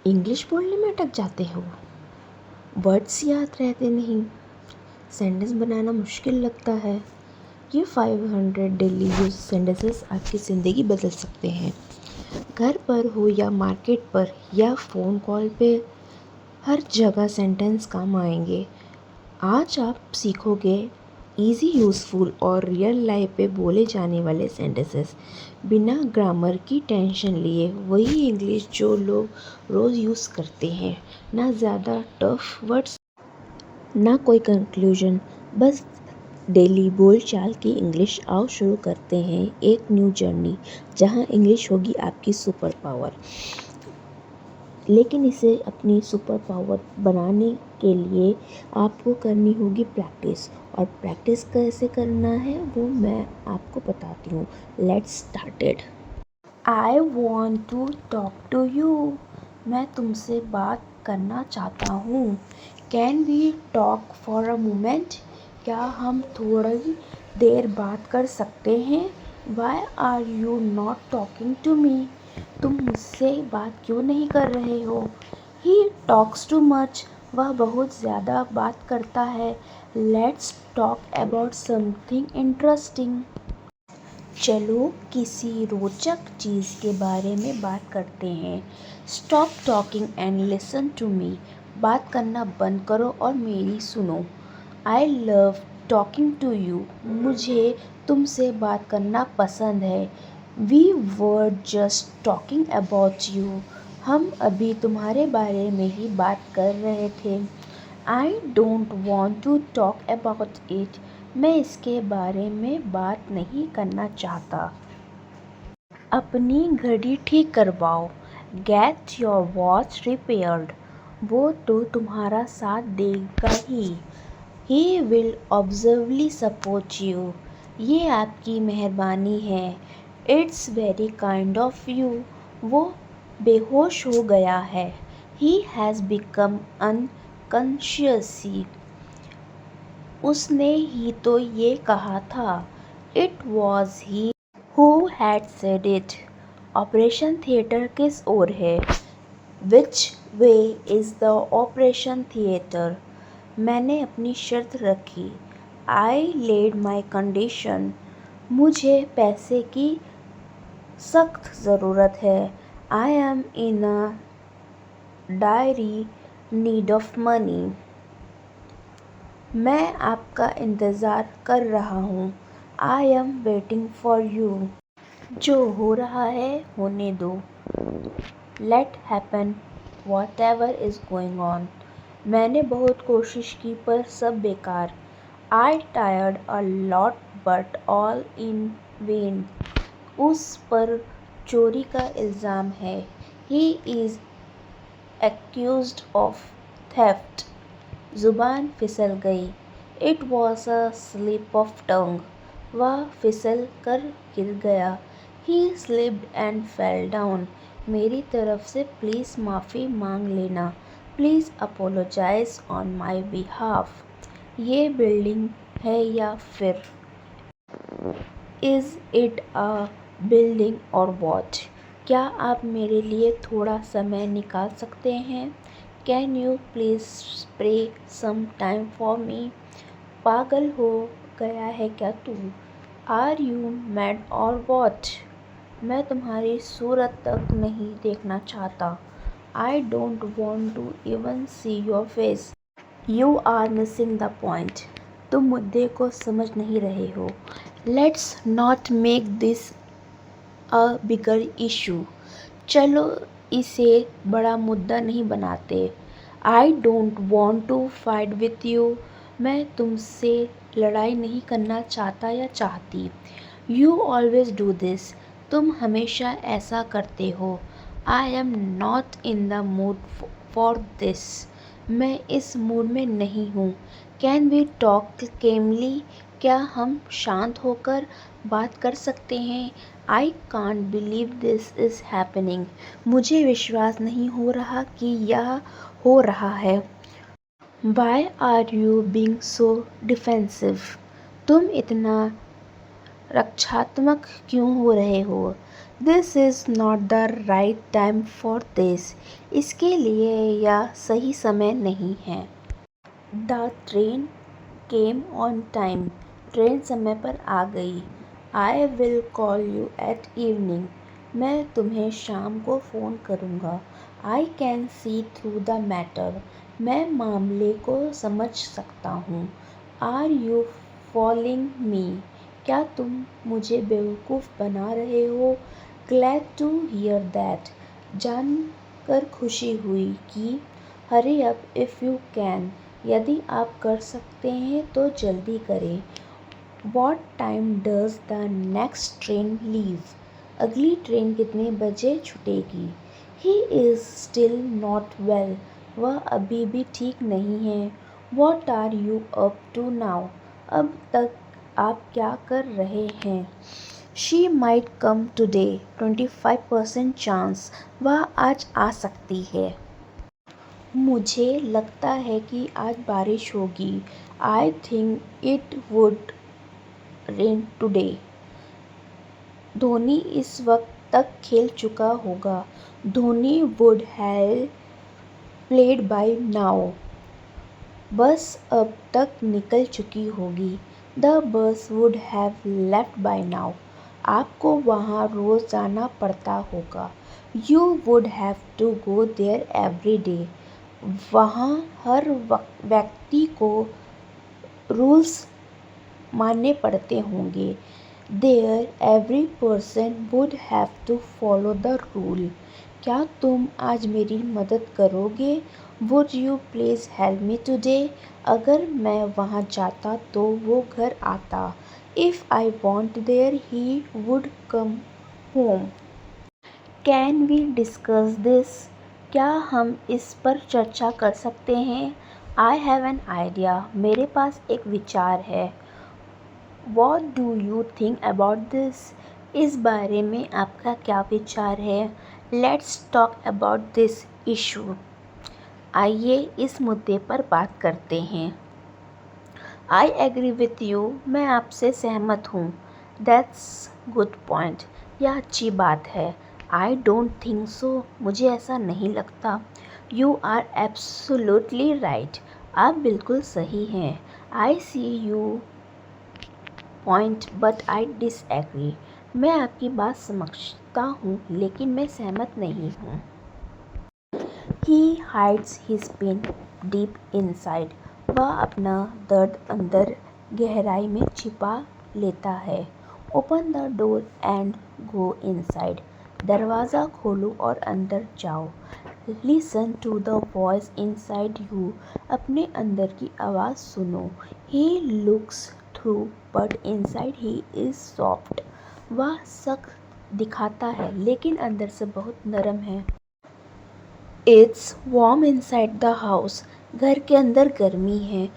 English बोलने में अटक जाते हो, वर्ड्स याद रहते नहीं, सेंटेंस बनाना मुश्किल लगता है। ये 500 डेली यूज सेंटेंसेस आपकी ज़िंदगी बदल सकते हैं। घर पर हो या मार्केट पर या फ़ोन कॉल पे, हर जगह सेंटेंस काम आएंगे। आज आप सीखोगे इजी, यूज़फुल और रियल लाइफ पे बोले जाने वाले सेंटेंसेस, बिना ग्रामर की टेंशन लिए। वही इंग्लिश जो लोग रोज़ यूज़ करते हैं। ना ज़्यादा टफ वर्ड्स, ना कोई कंक्लूजन, बस डेली बोलचाल की इंग्लिश। आओ शुरू करते हैं एक न्यू जर्नी जहां इंग्लिश होगी आपकी सुपर पावर। लेकिन इसे अपनी सुपर पावर बनाने के लिए आपको करनी होगी प्रैक्टिस, और प्रैक्टिस कैसे करना है वो मैं आपको बताती हूँ। Let's started. I want to talk to you. मैं तुमसे बात करना चाहता हूँ। Can we talk for a moment? क्या हम थोड़ी देर बात कर सकते हैं? Why are you not talking to me? तुम मुझसे बात क्यों नहीं कर रहे हो? He talks too much. वह बहुत ज़्यादा बात करता है। Let's talk about something interesting. चलो किसी रोचक चीज़ के बारे में बात करते हैं। Stop talking and listen to me. बात करना बंद करो और मेरी सुनो। I love talking to you. मुझे तुमसे बात करना पसंद है। We were just talking about you. हम अभी तुम्हारे बारे में ही बात कर रहे थे। I don't want to talk about it. मैं इसके बारे में बात नहीं करना चाहता। अपनी घड़ी ठीक करवाओ। Get your watch repaired. वो तो तुम्हारा साथ देगा ही। He will obviously support you. ये आपकी मेहरबानी है। It's very kind of you. वो बेहोश हो गया है। He has become unconscious. उसने ही तो ये कहा था। It was he who had said it. Operation theatre किस ओर है? Which way is the operation theatre? मैंने अपनी शर्त रखी। I laid my condition. मुझे पैसे की सख्त ज़रूरत है। I am in a dire need of money. मैं आपका इंतज़ार कर रहा हूँ। I am waiting for you. जो हो रहा है होने दो। Let happen whatever is going on. मैंने बहुत कोशिश की पर सब बेकार। I tried a lot but all in vain. उस पर चोरी का इल्ज़ाम है। He is accused of theft. ज़ुबान फिसल गई। It was a slip of tongue. वह फिसल कर गिर गया। He slipped and fell down. मेरी तरफ से प्लीज़ माफ़ी मांग लेना। Please apologise on my behalf. ये बिल्डिंग है या फिर is it a building or what? क्या आप मेरे लिए थोड़ा समय निकाल सकते हैं? Can you please spare some time for me? पागल हो गया है क्या तू? Are you mad or what? मैं तुम्हारी सूरत तक नहीं देखना चाहता। आई don't want to even see your face. You are missing the point. तुम मुद्दे को समझ नहीं रहे हो। Let's not make this a bigger issue. चलो इसे बड़ा मुद्दा नहीं बनाते। I don't want to fight with you. मैं तुमसे लड़ाई नहीं करना चाहता या चाहती। You always do this. तुम हमेशा ऐसा करते हो। I am not in the mood for this. मैं इस मूड में नहीं हूँ। Can we talk calmly? क्या हम शांत होकर बात कर सकते हैं? I can't believe this is happening. मुझे विश्वास नहीं हो रहा कि यह हो रहा है। Why are you being so defensive? तुम इतना रक्षात्मक क्यों हो रहे हो? This is not the right time for this. इसके लिए यह सही समय नहीं है। The train came on time. Train समय पर आ गई। I will call you at evening. मैं तुम्हें शाम को फ़ोन करूँगा। I can see through the matter. मैं मामले को समझ सकता हूँ। आर यू फॉलोइंग मी? क्या तुम मुझे बेवकूफ़ बना रहे हो? Glad to hear that. जानकर खुशी हुई कि hurry up if you can. यदि आप कर सकते हैं तो जल्दी करें। What time does the next train leave? अगली ट्रेन कितने बजे छूटेगी? He is still not well. वह अभी भी ठीक नहीं है। What are you up to now? अब तक आप क्या कर रहे हैं? She might come today. 25% chance. वह आज आ सकती है। मुझे लगता है कि आज बारिश होगी। I think it would rain today. Dhoni इस वक्त तक खेल चुका होगा। Dhoni would have played by now. बस अब तक निकल चुकी होगी। The bus would have left by now. आपको वहाँ रोज़ जाना पड़ता होगा। You would have to go there every day. वहाँ हर व्यक्ति को रूल्स मानने पड़ते होंगे। There every person would have to follow the rule. क्या तुम आज मेरी मदद करोगे? Would you please help me today? अगर मैं वहाँ जाता तो वो घर आता। If I went there he would come home. Can we discuss this? क्या हम इस पर चर्चा कर सकते हैं? I have an idea. मेरे पास एक विचार है। What do you think about this? इस बारे में आपका क्या विचार है? Let's talk about this issue. आइए इस मुद्दे पर बात करते हैं। I agree with you. मैं आपसे सहमत हूँ। That's good point. यह अच्छी बात है। I don't think so. मुझे ऐसा नहीं लगता। You are absolutely right. आप बिल्कुल सही हैं। I see you point but I disagree. मैं आपकी बात समझता हूँ लेकिन मैं सहमत नहीं हूँ। He hides his pain deep inside. वह अपना दर्द अंदर गहराई में छिपा लेता है। Open the door and go inside. दरवाज़ा खोलो और अंदर जाओ। Listen to the voice inside you. अपने अंदर की आवाज़ सुनो। He looks through but inside he is soft. वह सख्त दिखाता है लेकिन अंदर से बहुत नरम है। It's warm inside the house. घर के अंदर गर्मी है।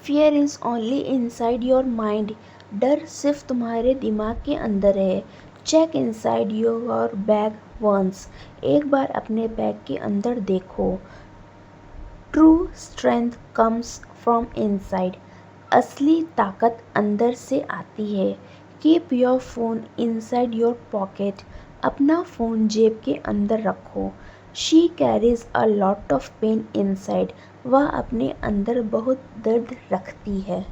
Fear is only inside your mind. डर सिर्फ तुम्हारे दिमाग के अंदर है। Check inside your bag once. एक बार अपने बैग के अंदर देखो। True strength comes from inside. असली ताकत अंदर से आती है। Keep your phone inside your pocket. अपना फ़ोन जेब के अंदर रखो। She carries a lot of pain inside. वह अपने अंदर बहुत दर्द रखती है।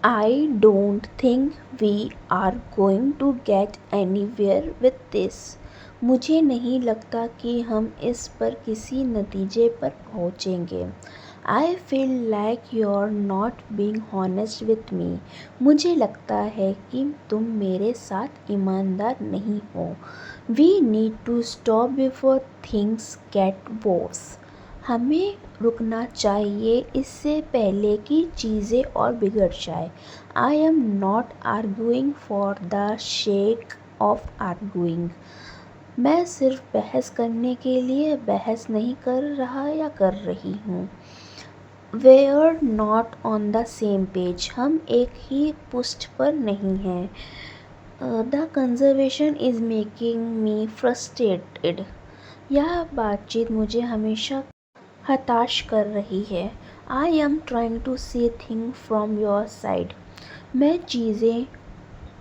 I don't think we are going to get anywhere with this. मुझे नहीं लगता कि हम इस पर किसी नतीजे पर पहुँचेंगे। I feel like you're not being honest with me. मुझे लगता है कि तुम मेरे साथ ईमानदार नहीं हो। We need to stop before things get worse. हमें रुकना चाहिए इससे पहले कि चीज़ें और बिगड़ जाए। I am not arguing for the sake of arguing. मैं सिर्फ बहस करने के लिए बहस नहीं कर रहा या कर रही हूँ। We're not on the same page. हम एक ही पुष्ठ पर नहीं हैं। The conversation is making me frustrated. यह बातचीत मुझे हमेशा हताश कर रही है। I am trying to see things from your side. मैं चीज़ें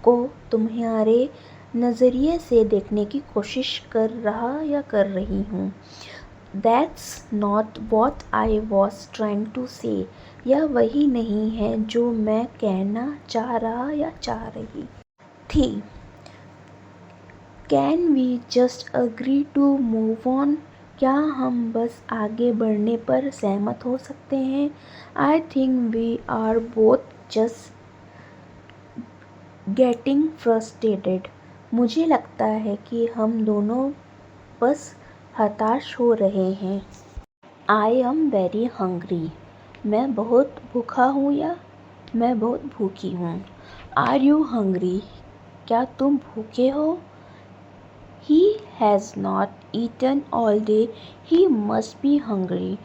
को तुम्हारे नज़रिए से देखने की कोशिश कर रहा या कर रही हूँ। That's not what I was trying to say. यह वही नहीं है जो मैं कहना चाह रहा या चाह रही थी। Can we just agree to move on? क्या हम बस आगे बढ़ने पर सहमत हो सकते हैं? I think we are both just getting frustrated. मुझे लगता है कि हम दोनों बस हताश हो रहे हैं। I am very hungry. मैं बहुत भूखा हूँ या मैं बहुत भूखी हूँ। Are you hungry? क्या तुम भूखे हो? He has not eaten all day. He must be hungry.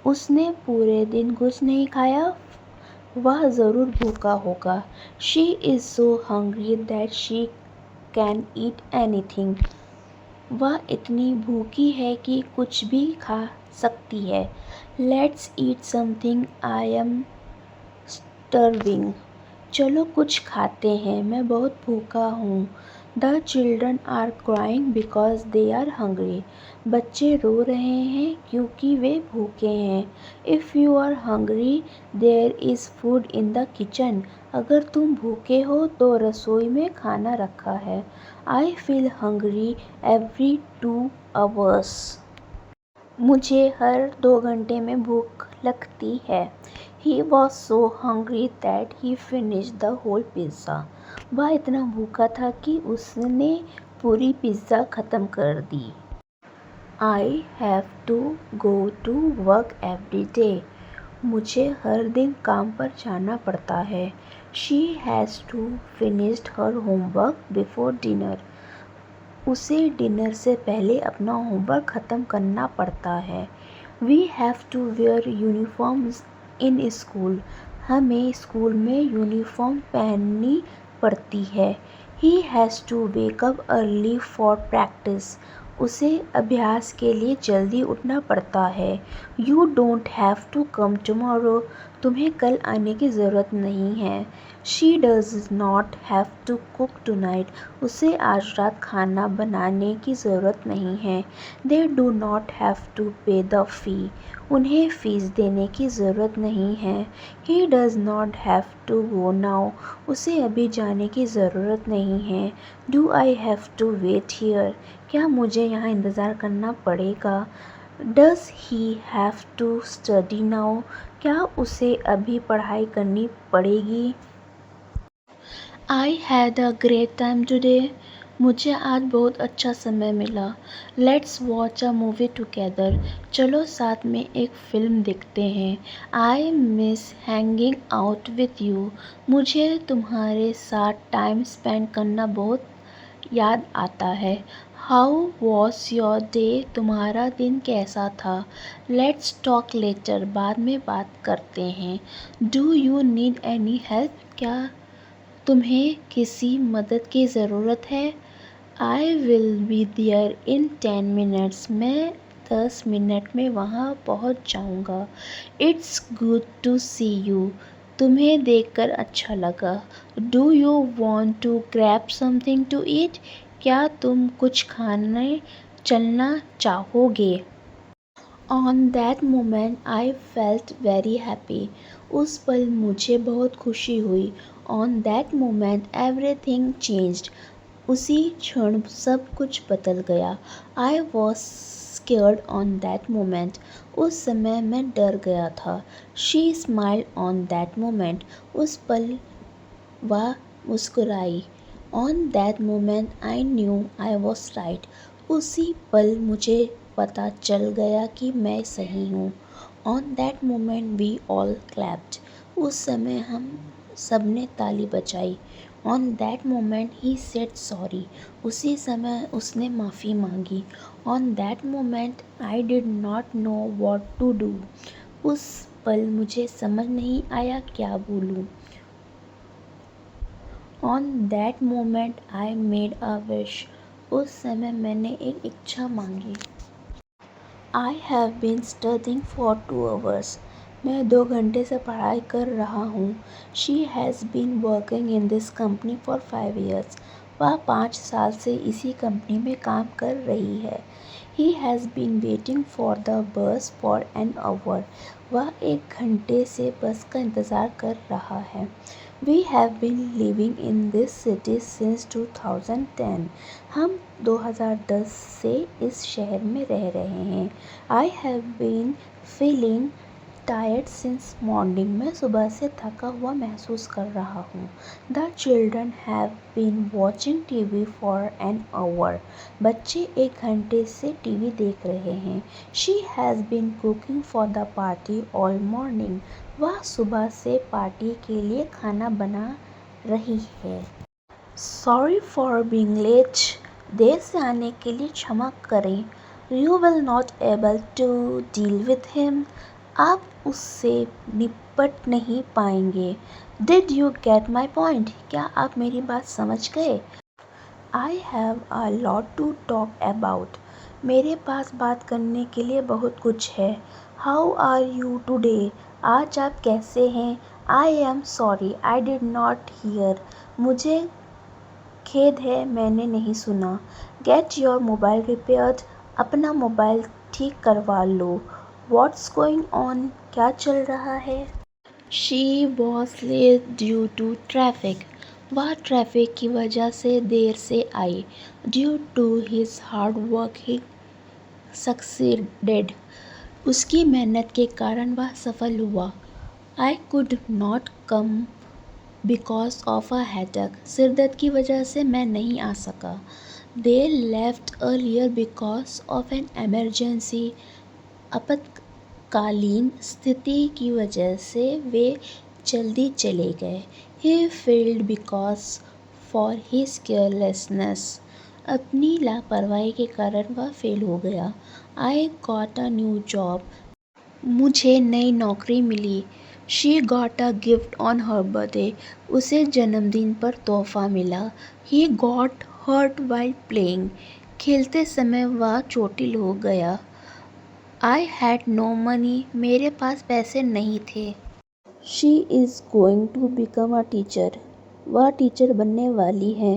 उसने पूरे दिन कुछ नहीं खाया, वह ज़रूर भूखा होगा। She is so hungry that she can eat anything. वह इतनी भूखी है कि कुछ भी खा सकती है। Let's eat something. I am starving. चलो कुछ खाते हैं, मैं बहुत भूखा हूँ। The children are crying because they are hungry. बच्चे रो रहे हैं क्योंकि वे भूखे हैं। If you are hungry, there is food in the kitchen. अगर तुम भूखे हो तो रसोई में खाना रखा है। I feel hungry every 2 hours. मुझे हर 2 घंटे में भूख लगती है। He was so hungry that he finished the whole pizza. वह इतना भूखा था कि उसने पूरी पिज़्ज़ा ख़त्म कर दी। I have to go to work every day. मुझे हर दिन काम पर जाना पड़ता है। She has to finish her homework before dinner. उसे डिनर से पहले अपना होमवर्क ख़त्म करना पड़ता है। We have to wear uniforms in school. हमें स्कूल में यूनिफॉर्म पहननी पड़ती है। He has to wake up early for practice. उसे अभ्यास के लिए जल्दी उठना पड़ता है। You don't have to come tomorrow. तुम्हें कल आने की ज़रूरत नहीं है। She does not have to cook tonight. उसे आज रात खाना बनाने की ज़रूरत नहीं है। They do not have to pay the fee. उन्हें फ़ीस देने की ज़रूरत नहीं है। He does not have to go now. उसे अभी जाने की ज़रूरत नहीं है। Do I have to wait here? क्या मुझे यहाँ इंतज़ार करना पड़ेगा? Does he have to study now? क्या उसे अभी पढ़ाई करनी पड़ेगी? I had a great time today. मुझे आज बहुत अच्छा समय मिला। Let's watch a movie together. चलो साथ में एक फ़िल्म देखते हैं। I miss hanging out with you. मुझे तुम्हारे साथ टाइम स्पेंड करना बहुत याद आता है। How was your day? तुम्हारा दिन कैसा था? Let's talk later. बाद में बात करते हैं। Do you need any help? क्या तुम्हें किसी मदद की ज़रूरत है? I will be there in 10 minutes. मैं 10 मिनट में वहाँ पहुँच जाऊँगा। It's good to see you. तुम्हें देखकर अच्छा लगा। Do you want to grab something to eat? क्या तुम कुछ खाने चलना चाहोगे? On that moment I felt very happy. उस पल मुझे बहुत खुशी हुई। On that moment everything changed. उसी क्षण सब कुछ बदल गया। I was scared on that moment. उस समय मैं डर गया था। She smiled on that moment. उस पल वह मुस्कुराई। On that moment I knew I was right. उसी पल मुझे पता चल गया कि मैं सही हूँ। On that moment we all clapped. उस समय हम सब ने ताली बजाई। On that moment he said sorry. उसी समय उसने माफ़ी मांगी। On that moment I did not know what to do. उस पल मुझे समझ नहीं आया क्या बोलूँ। On that moment I made a wish. उस समय मैंने एक इच्छा मांगी। I have been studying for 2 hours. मैं 2 घंटे से पढ़ाई कर रहा हूँ। She has been working in this company for 5 years. वह 5 साल से इसी कंपनी में काम कर रही है। He has been waiting for the bus for an hour. वह 1 घंटे से बस का इंतज़ार कर रहा है। We have been living in this city since 2010. हम 2010 से इस शहर में रह रहे हैं। I have been feeling tired since morning. मैं सुबह से थका हुआ महसूस कर रहा हूँ। The children have been watching TV for an hour. बच्चे 1 घंटे से टीवी देख रहे हैं। She has been cooking for the party all morning. वह सुबह से पार्टी के लिए खाना बना रही है। Sorry for being late. देर से आने के लिए क्षमा करें। You will not able to deal with him. आप उससे निपट नहीं पाएंगे। Did you get my point? क्या आप मेरी बात समझ गए? I have a lot to talk about. मेरे पास बात करने के लिए बहुत कुछ है। How are you today? आज आप कैसे हैं? I am sorry I did not here. मुझे खेद है, मैंने नहीं सुना। Get your mobile repaired. अपना मोबाइल ठीक करवा लो। What's going on? क्या चल रहा है? She was late due to traffic. वह ट्रैफिक की वजह से देर से आई। Due to his hard work he succeeded. उसकी मेहनत के कारण वह सफल हुआ। I could not come because of a headache. सिरदर्द की वजह से मैं नहीं आ सका। They left earlier because of an emergency. आपातकालीन स्थिति की वजह से वे जल्दी चले गए। He failed because for his carelessness. अपनी लापरवाही के कारण वह फेल हो गया। I got a new job. मुझे नई नौकरी मिली। She got a gift on her birthday. उसे जन्मदिन पर तोहफा मिला। He got hurt while playing. खेलते समय वह चोटिल हो गया। I had no money. मेरे पास पैसे नहीं थे। She is going to become a teacher. वह टीचर बनने वाली है।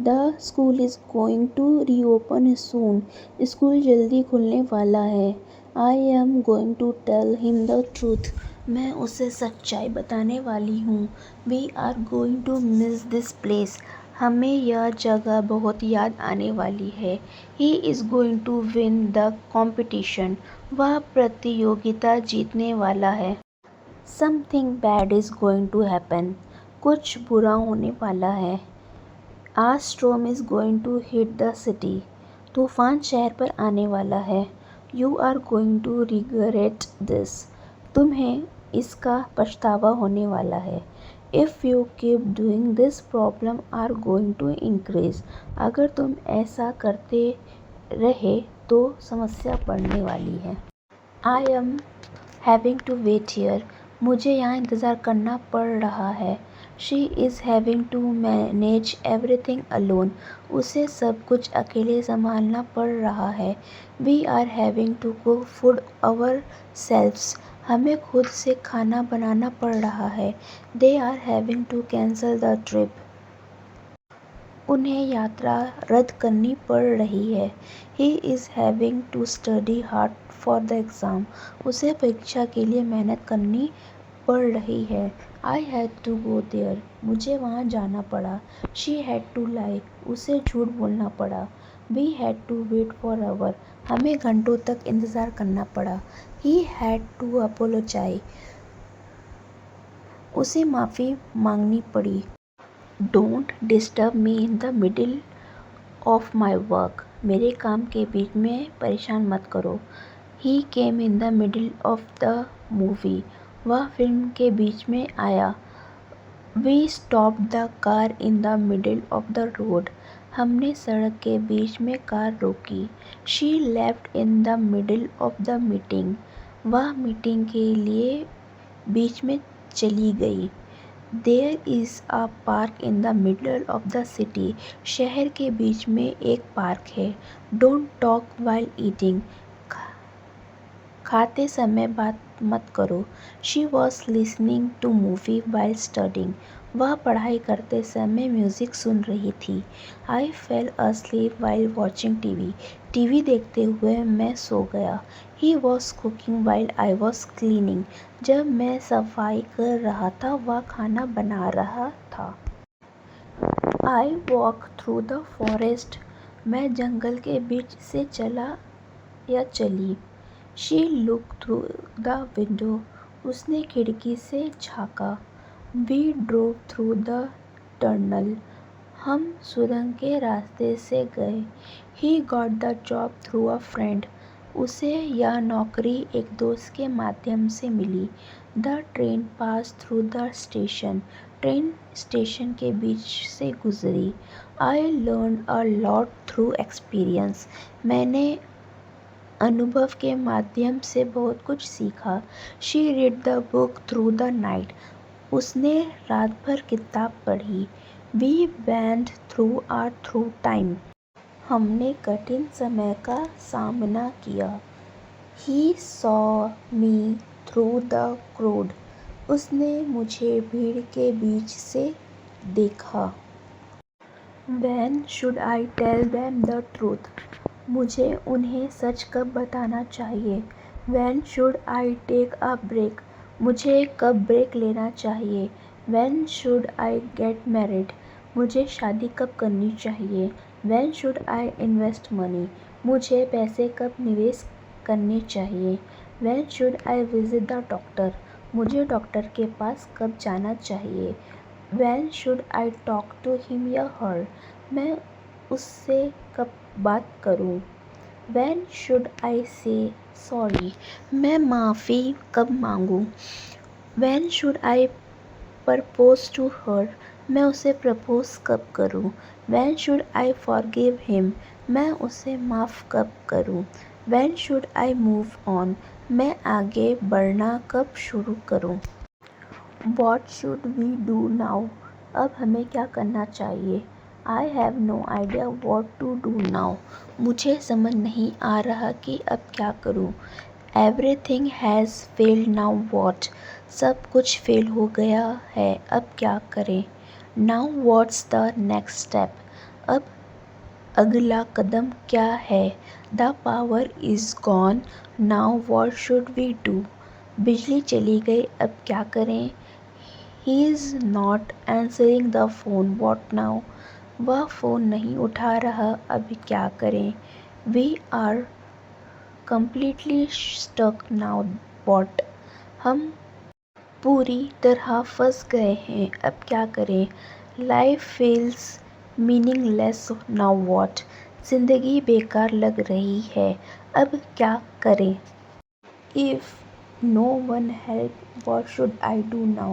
The school is going to reopen soon. School जल्दी खुलने वाला है। I am going to tell him the truth. मैं उसे सच्चाई बताने वाली हूँ। We are going to miss this place. हमें यह जगह बहुत याद आने वाली है। He is going to win the competition. वह प्रतियोगिता जीतने वाला है। Something bad is going to happen. कुछ बुरा होने वाला है। A storm is going to hit the city. तूफान शहर पर आने वाला है। You are going to regret this. तुम्हें इसका पछतावा होने वाला है। If you keep doing this problem are going to increase. अगर तुम ऐसा करते रहे तो समस्या बढ़ने वाली है। I am having to wait here. मुझे यहाँ इंतज़ार करना पड़ रहा है। She is having to manage everything alone. उसे सब कुछ अकेले संभालना पड़ रहा है। We are having to cook food ourselves. हमें खुद से खाना बनाना पड़ रहा है। They are having to cancel the trip. उन्हें यात्रा रद्द करनी पड़ रही है। He is having to study hard for the exam. उसे परीक्षा के लिए मेहनत करनी पड़ रही है। I had to go there. मुझे वहाँ जाना पड़ा। She had to lie. उसे झूठ बोलना पड़ा। We had to wait for hour. हमें घंटों तक इंतज़ार करना पड़ा। He had to apologise. उसे माफ़ी मांगनी पड़ी। Don't disturb me in the middle of my work. मेरे काम के बीच में परेशान मत करो। He came in the middle of the movie. वह फिल्म के बीच में आया। We stop the car in the middle of the road. हमने सड़क के बीच में कार रोकी। She left in the middle of the meeting. वह मीटिंग के लिए बीच में चली गई। There is a park in the middle of the city. शहर के बीच में एक पार्क है। Don't talk while eating. खाते समय बात मत करो। She was listening to movie while studying. वह पढ़ाई करते समय म्यूज़िक सुन रही थी। I fell asleep while watching TV. TV देखते हुए मैं सो गया। He was cooking while I was cleaning। जब मैं सफाई कर रहा था वह खाना बना रहा था। I walk through the forest. मैं जंगल के बीच से चला या चली। She look through the window. उसने खिड़की से झाँका। We drove through the tunnel. हम सुरंग के रास्ते से गए। He got the job through a friend. उसे यह नौकरी एक दोस्त के माध्यम से मिली। The train pass through the station. Train station के बीच से गुजरी। I learn a lot through experience. मैंने अनुभव के माध्यम से बहुत कुछ सीखा। She read the book through the night. उसने रात भर किताब पढ़ी। We went through time. हमने कठिन समय का सामना किया। He saw me through the crowd. उसने मुझे भीड़ के बीच से देखा। When should I tell them the truth? मुझे उन्हें सच कब बताना चाहिए। When should I take a break? मुझे कब ब्रेक लेना चाहिए। When should I get married? मुझे शादी कब करनी चाहिए। When should I invest money? मुझे पैसे कब निवेश करने चाहिए। When should I visit the doctor? मुझे डॉक्टर के पास कब जाना चाहिए। When should I talk to him या her? मैं उससे कब बात करूं। When should I say sorry? मैं माफ़ी कब मांगूं। When should I propose to her? मैं उसे प्रपोज कब करूं। When should I forgive him? मैं उसे माफ़ कब करूं। When should I move on? मैं आगे बढ़ना कब शुरू करूं। What should we do now? अब हमें क्या करना चाहिए। I have no idea what to do now. मुझे समझ नहीं आ रहा कि अब क्या करूं। Everything has failed now what? सब कुछ फेल हो गया है, अब क्या करें। Now what's the next step? अब अगला कदम क्या है। The power is gone. Now what should we do? बिजली चली गई, अब क्या करें। He is not answering the phone. What now? वह फ़ोन नहीं उठा रहा, अब क्या करें। We are completely stuck now. What? हम पूरी तरह फंस गए हैं, अब क्या करें। Life feels meaningless now. What? ज़िंदगी बेकार लग रही है, अब क्या करें। If no one help, what should I do now?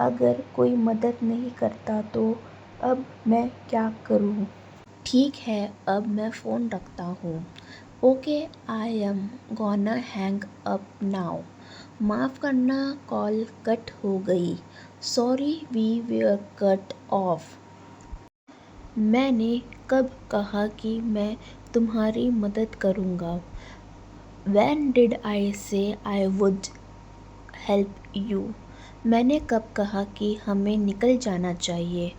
अगर कोई मदद नहीं करता तो अब मैं क्या करूं। ठीक है, अब मैं फ़ोन रखता हूँ। Okay, I am gonna hang up now. माफ़ करना, कॉल कट हो गई। Sorry we were cut off. मैंने कब कहा कि मैं तुम्हारी मदद करूँगा। When did I say I would help you? मैंने कब कहा कि हमें निकल जाना चाहिए।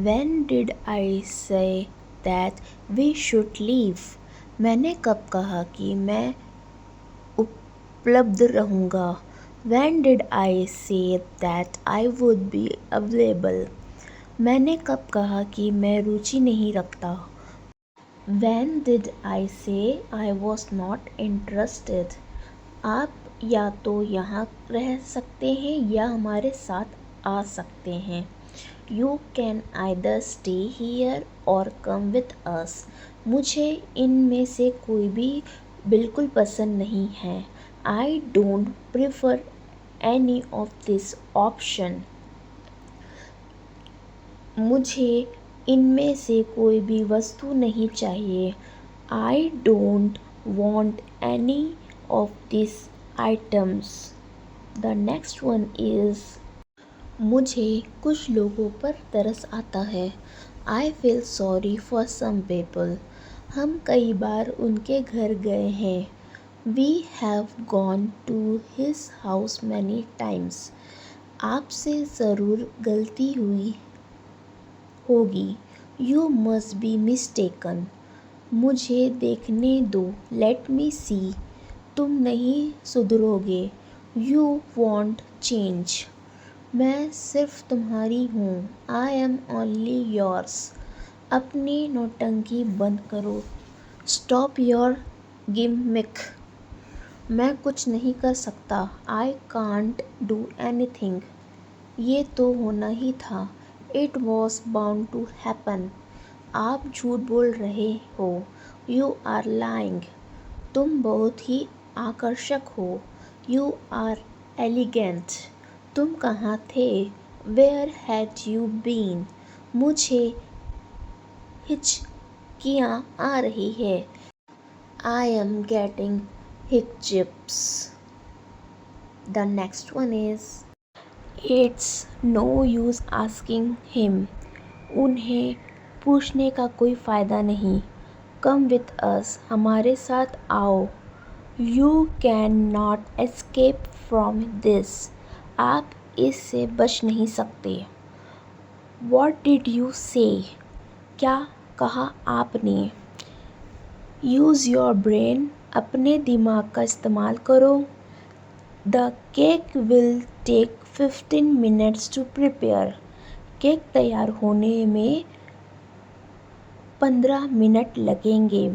When did I say that we should leave? मैंने कब कहा कि मैं उपलब्ध रहूँगा। When did I say that I would be available? मैंने कब कहा कि मैं रुचि नहीं रखता। When did I say I was not interested? आप या तो यहाँ रह सकते हैं या हमारे साथ आ सकते हैं। You can either stay here or come with us. मुझे इनमें से कोई भी बिल्कुल पसंद नहीं है। I don't prefer any of this option. मुझे इनमें से कोई भी वस्तु नहीं चाहिए। I don't want any of these items. The next one is मुझे कुछ लोगों पर तरस आता है। I feel sorry for some people. हम कई बार उनके घर गए हैं। We have gone to his house many times. आपसे ज़रूर गलती हुई होगी। You must be mistaken. मुझे देखने दो, लेट मी सी। तुम नहीं सुधरोगे, यू वॉन्ट चेंज। मैं सिर्फ तुम्हारी हूँ, आई एम ओनली योर्स। अपनी नौटंकी बंद करो, स्टॉप योर गिमिक। मैं कुछ नहीं कर सकता, आई कांट डू एनीथिंग। ये तो होना ही था, it was bound to happen. आप झूठ बोल रहे हो, यू आर लाइंग। तुम बहुत ही आकर्षक हो, यू आर एलिगेंट। तुम कहाँ थे, वेयर हैड यू बीन। मुझे हिचकियाँ आ रही है, I am getting hiccups. The next one is it's no use asking him. उन्हें पूछने का कोई फ़ायदा नहीं। कम विथ अस, हमारे साथ आओ। You can not escape from this. आप इससे बच नहीं सकते। वॉट डिड यू से। क्या कहा आपने। Use your brain. अपने दिमाग का इस्तेमाल करो। The cake will take 15 minutes to prepare. Cake तैयार होने में 15 मिनट लगेंगे।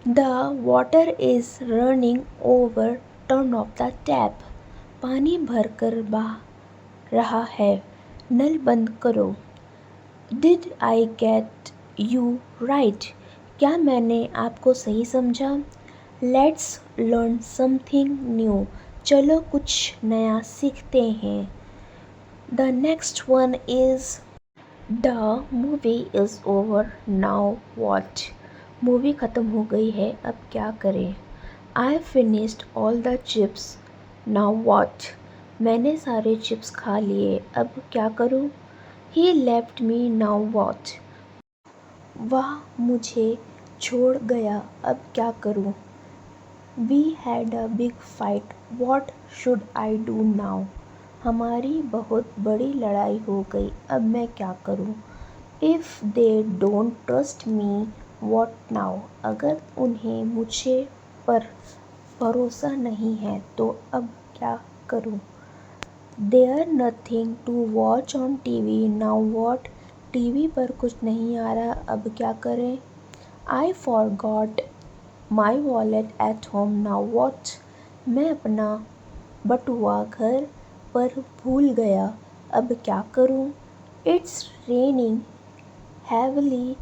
The water is running over, turn off the tap. पानी भर कर बह रहा है, नल बंद करो। Did I get you right. क्या मैंने आपको सही समझा। Let's learn something new. चलो कुछ नया सीखते हैं। The next one is the movie is over, now what. Movie ख़त्म हो गई है, अब क्या करें। I finished all the chips, now what. मैंने सारे चिप्स खा लिए, अब क्या करूँ। He left me, now what. वह मुझे छोड़ गया, अब क्या करूँ। We had a big fight, what should I do now. हमारी बहुत बड़ी लड़ाई हो गई, अब मैं क्या करूँ। If they don't trust me, what now. अगर उन्हें मुझे पर भरोसा नहीं है तो अब क्या करूँ। There nothing to watch on TV, now what. TV पर कुछ नहीं आ रहा, अब क्या करें। I forgot my wallet at home, now what. मैं अपना बटुआ घर पर भूल गया, अब क्या करूँ। It's raining heavily,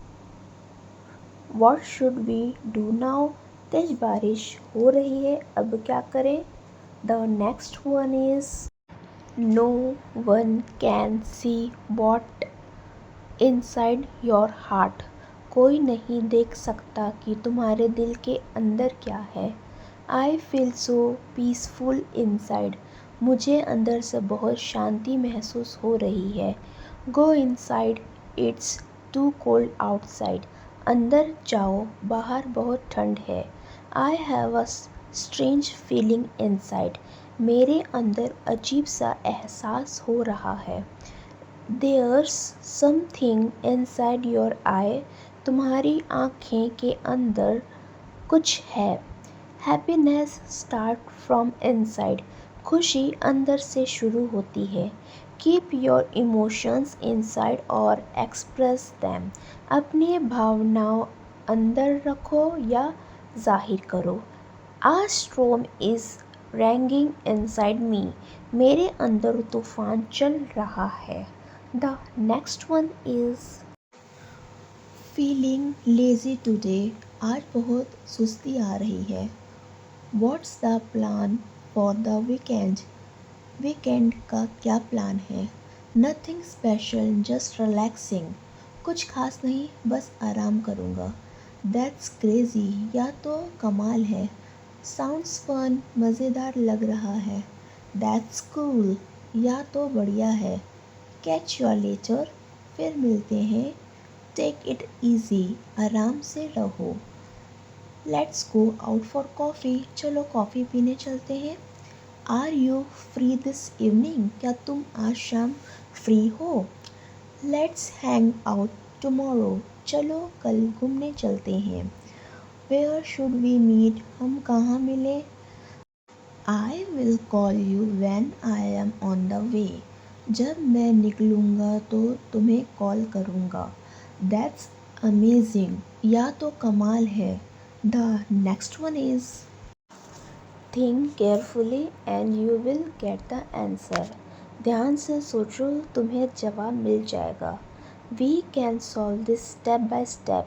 what should we do now. तेज बारिश हो रही है, अब क्या करें। The next one is no one can see what inside your heart. कोई नहीं देख सकता कि तुम्हारे दिल के अंदर क्या है। I feel so peaceful inside. मुझे अंदर से बहुत शांति महसूस हो रही है। Go inside, it's too cold outside. अंदर जाओ, बाहर बहुत ठंड है। I have a strange feeling inside. मेरे अंदर अजीब सा एहसास हो रहा है। There's something inside your eye. तुम्हारी आँखें के अंदर कुछ है। Happiness start from inside. खुशी अंदर से शुरू होती है। कीप योर इमोशंस इनसाइड और एक्सप्रेस दैम। अपनी भावनाओं अंदर रखो या जाहिर करो। A storm is raging inside me. मेरे अंदर तूफान चल रहा है। The next one is feeling lazy today. आज बहुत सुस्ती आ रही है। What's the plan for the weekend. Weekend का क्या प्लान है। Nothing special, just relaxing. कुछ खास नहीं, बस आराम करूँगा। दैट्स क्रेजी, या तो कमाल है। साउंड्स फन, मज़ेदार लग रहा है। दैट्स कूल, या तो बढ़िया है। कैच यू लेटर, फिर मिलते हैं। टेक इट ईजी, आराम से रहो। Let's go out for coffee, चलो कॉफ़ी पीने चलते हैं। Are you free this evening? क्या तुम आज शाम फ्री हो? Let's hang out tomorrow. चलो कल घूमने चलते हैं। Where should we meet? हम कहाँ मिले? I will call you when I am on the way. जब मैं निकलूँगा तो तुम्हें कॉल करूँगा। That's amazing. या तो कमाल है। The next one is think carefully and you will get the answer. ध्यान से सोचो, तुम्हें जवाब मिल जाएगा। We can solve this step by step.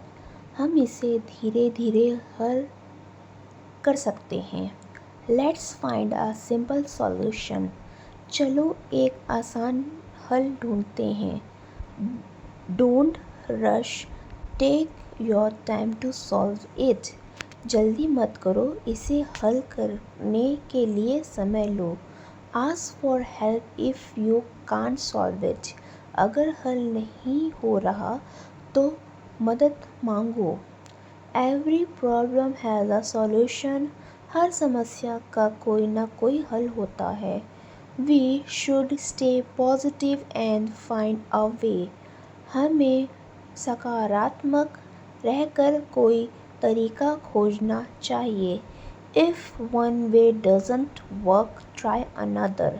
हम इसे धीरे धीरे हल कर सकते हैं। Let's find a simple solution. चलो एक आसान हल ढूंढते हैं। Don't rush, take your time to solve it. जल्दी मत करो, इसे हल करने के लिए समय लो। Ask for help if you can't solve it. अगर हल नहीं हो रहा तो मदद मांगो। Every problem has a solution. हर समस्या का कोई ना कोई हल होता है। We should stay positive and find a way. हमें सकारात्मक रहकर कोई तरीका खोजना चाहिए। If one way doesn't work, try another.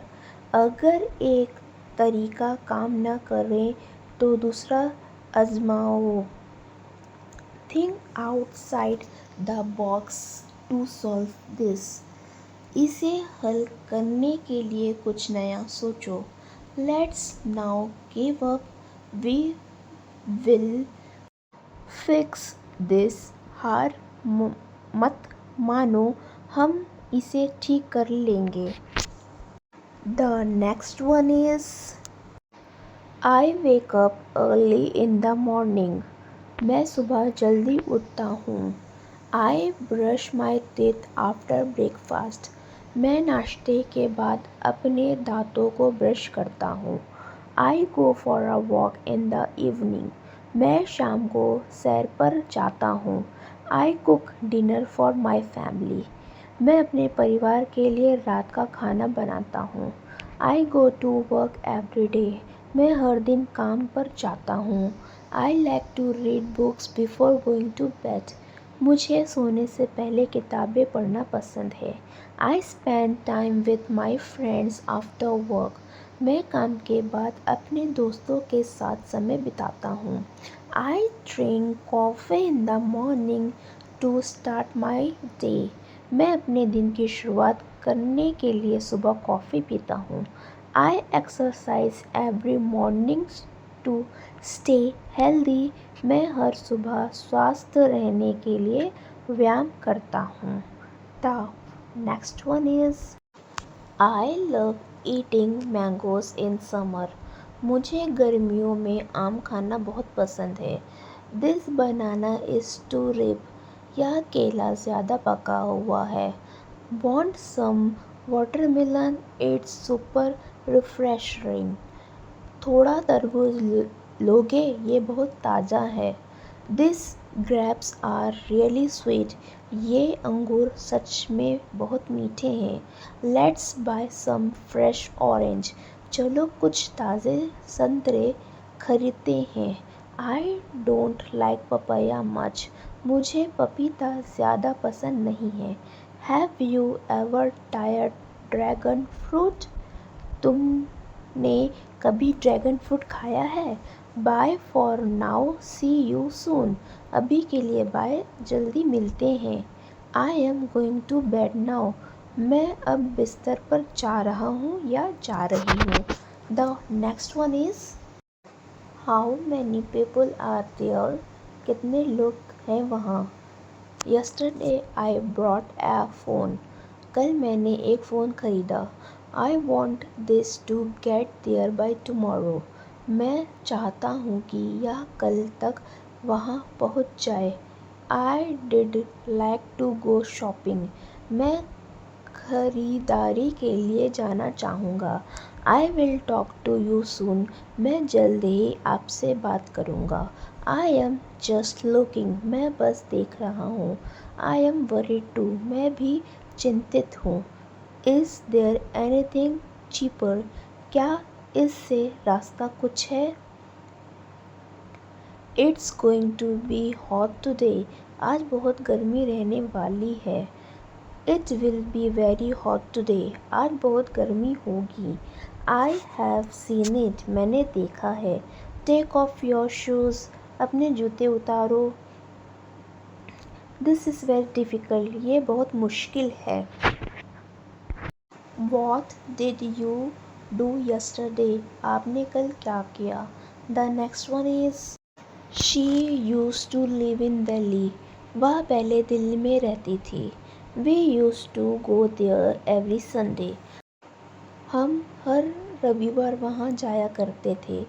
अगर एक तरीका काम न करे तो दूसरा आजमाओ। Think outside the box to solve this. इसे हल करने के लिए कुछ नया सोचो। Let's now give up, we will fix this. हार मत मानो, हम इसे ठीक कर लेंगे। The next one is I wake up early in the morning. मैं सुबह जल्दी उठता हूँ। I brush my teeth after breakfast. मैं नाश्ते के बाद अपने दांतों को ब्रश करता हूँ। I go for a walk in the evening. मैं शाम को सैर पर जाता हूँ। I cook dinner for my family. मैं अपने परिवार के लिए रात का खाना बनाता हूँ। I go to work every day. मैं हर दिन काम पर जाता हूँ। I like to read books before going to bed. मुझे सोने से पहले किताबें पढ़ना पसंद है। I spend time with my friends after work. मैं काम के बाद अपने दोस्तों के साथ समय बिताता हूँ। I drink coffee in the morning to start my day. मैं अपने दिन की शुरुआत करने के लिए सुबह कॉफ़ी पीता हूँ। I exercise every morning to stay healthy. मैं हर सुबह स्वस्थ रहने के लिए व्यायाम करता हूँ। The next one is I love eating mangoes in summer. मुझे गर्मियों में आम खाना बहुत पसंद है। This banana is too ripe. यह केला ज़्यादा पका हुआ है। Want some watermelon? It's super refreshing. थोड़ा तरबूज लोगे? ये बहुत ताज़ा है। These grapes are really sweet. ये अंगूर सच में बहुत मीठे हैं। Let's buy some fresh orange. चलो कुछ ताज़े संतरे खरीदते हैं। I don't like papaya much. मुझे पपीता ज़्यादा पसंद नहीं है। Have you ever tried dragon fruit? तुमने कभी ड्रैगन फ्रूट खाया है? Bye for now, see you soon. अभी के लिए बाय, जल्दी मिलते हैं। I am going to bed now. मैं अब बिस्तर पर जा रहा हूँ या जा रही हूँ। The next one is how many people are there? कितने लोग हैं वहाँ? Yesterday I bought a phone. कल मैंने एक फ़ोन खरीदा। I want this to get there by tomorrow. मैं चाहता हूँ कि यह कल तक वहाँ पहुँच जाए। I did like to go shopping. मैं खरीदारी के लिए जाना चाहूँगा। I will talk to you soon. मैं जल्द ही आपसे बात करूँगा। I am just looking. मैं बस देख रहा हूँ। I am worried too. मैं भी चिंतित हूँ। Is there anything cheaper? क्या इससे रास्ता कुछ है? It's going to be hot today. आज बहुत गर्मी रहने वाली है। It will be very hot today. आज बहुत गर्मी होगी। I have seen it. मैंने देखा है। Take off your shoes. अपने जूते उतारो। This is very difficult. ये बहुत मुश्किल है। What did you do yesterday? आपने कल क्या किया? The next one is She used to live in Delhi. वह पहले दिल्ली में रहती थी. We used to go there every Sunday. हम हर रविवार वहाँ जाया करते थे.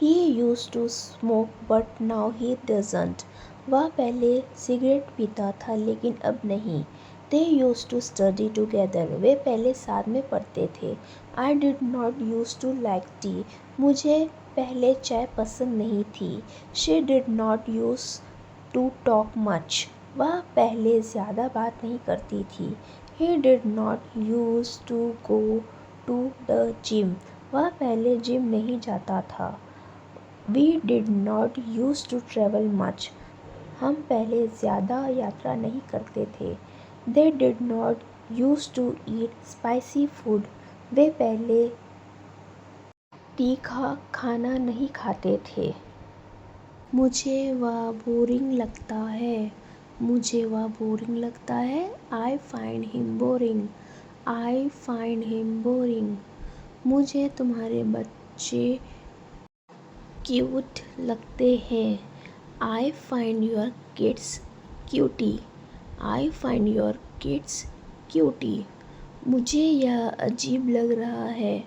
He used to smoke but now he doesn't. वह पहले सिगरेट पीता था लेकिन अब नहीं. They used to study together. वे पहले साथ में पढ़ते थे. I did not used to like tea. मुझे पहले चाय पसंद नहीं थी. She did not used to talk much. वह पहले ज़्यादा बात नहीं करती थी. He did not used to go to the gym. वह पहले जिम नहीं जाता था. We did not used to travel much. हम पहले ज़्यादा यात्रा नहीं करते थे. They did not used to eat spicy food. वे पहले तीखा खाना नहीं खाते थे. मुझे वह बोरिंग लगता है. मुझे वह बोरिंग लगता है. I find him boring. I find him boring. मुझे तुम्हारे बच्चे क्यूट लगते हैं. I find your kids cutie. I find your kids cutie. मुझे यह अजीब लग रहा है.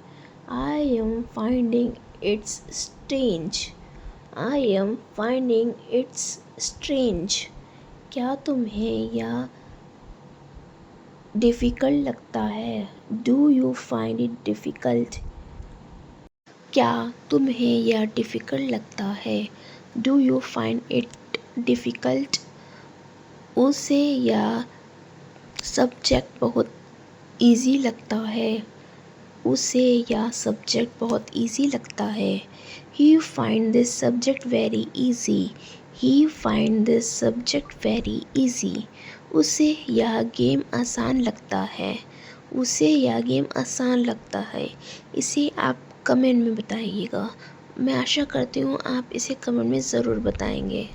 I am finding it strange. I am finding it strange. क्या तुम्हें यह डिफ़िकल्ट लगता है? Do you find it difficult? क्या तुम्हें यह डिफ़िकल्ट लगता है? Do you find it difficult? उसे यह सब्जेक्ट बहुत इजी लगता है. उसे यह सब्जेक्ट बहुत इजी लगता है. He find this subject very easy. He find this subject very easy. उसे यह गेम आसान लगता है. उसे यह गेम आसान लगता है. इसे आप कमेंट में बताइएगा. मैं आशा करती हूँ आप इसे कमेंट में ज़रूर बताएंगे.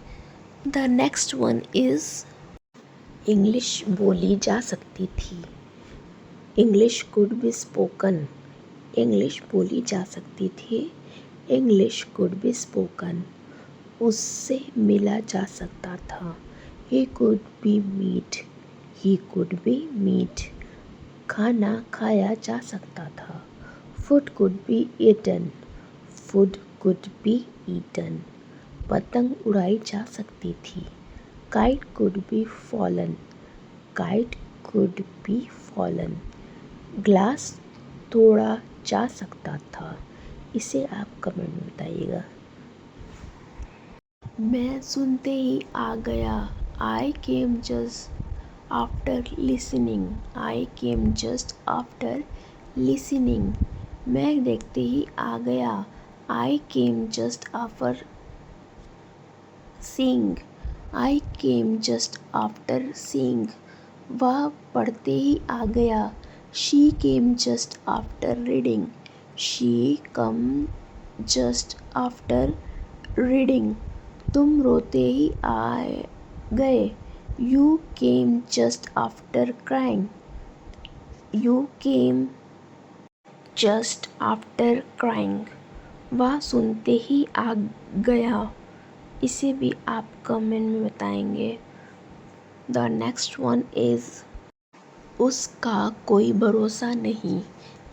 The next one is English बोली जा सकती थी. English could be spoken. English बोली जा सकती थी. English could be spoken. उससे मिला जा सकता था. He could be meet. He could be meet. खाना खाया जा सकता था. Food could be eaten. Food could be eaten. पतंग उड़ाई जा सकती थी. Kite could be fallen. Kite could be fallen. Glass तोड़ा जा सकता था. इसे आप कमेंट में बताइएगा. मैं सुनते ही आ गया. आई केम जस्ट आफ्टर लिसनिंग. आई केम जस्ट आफ्टर लिसनिंग. मैं देखते ही आ गया. आई केम जस्ट आफ्टर सीइंग. आई केम जस्ट आफ्टर सीइंग. वह पढ़ते ही आ गया. She came just after reading. She come just after reading. तुम रोते ही आ गए. You came just after crying. You came just after crying. वह सुनते ही आ गया. इसे भी आप कमेंट में बताएंगे. द नेक्स्ट वन इज़ उसका कोई भरोसा नहीं.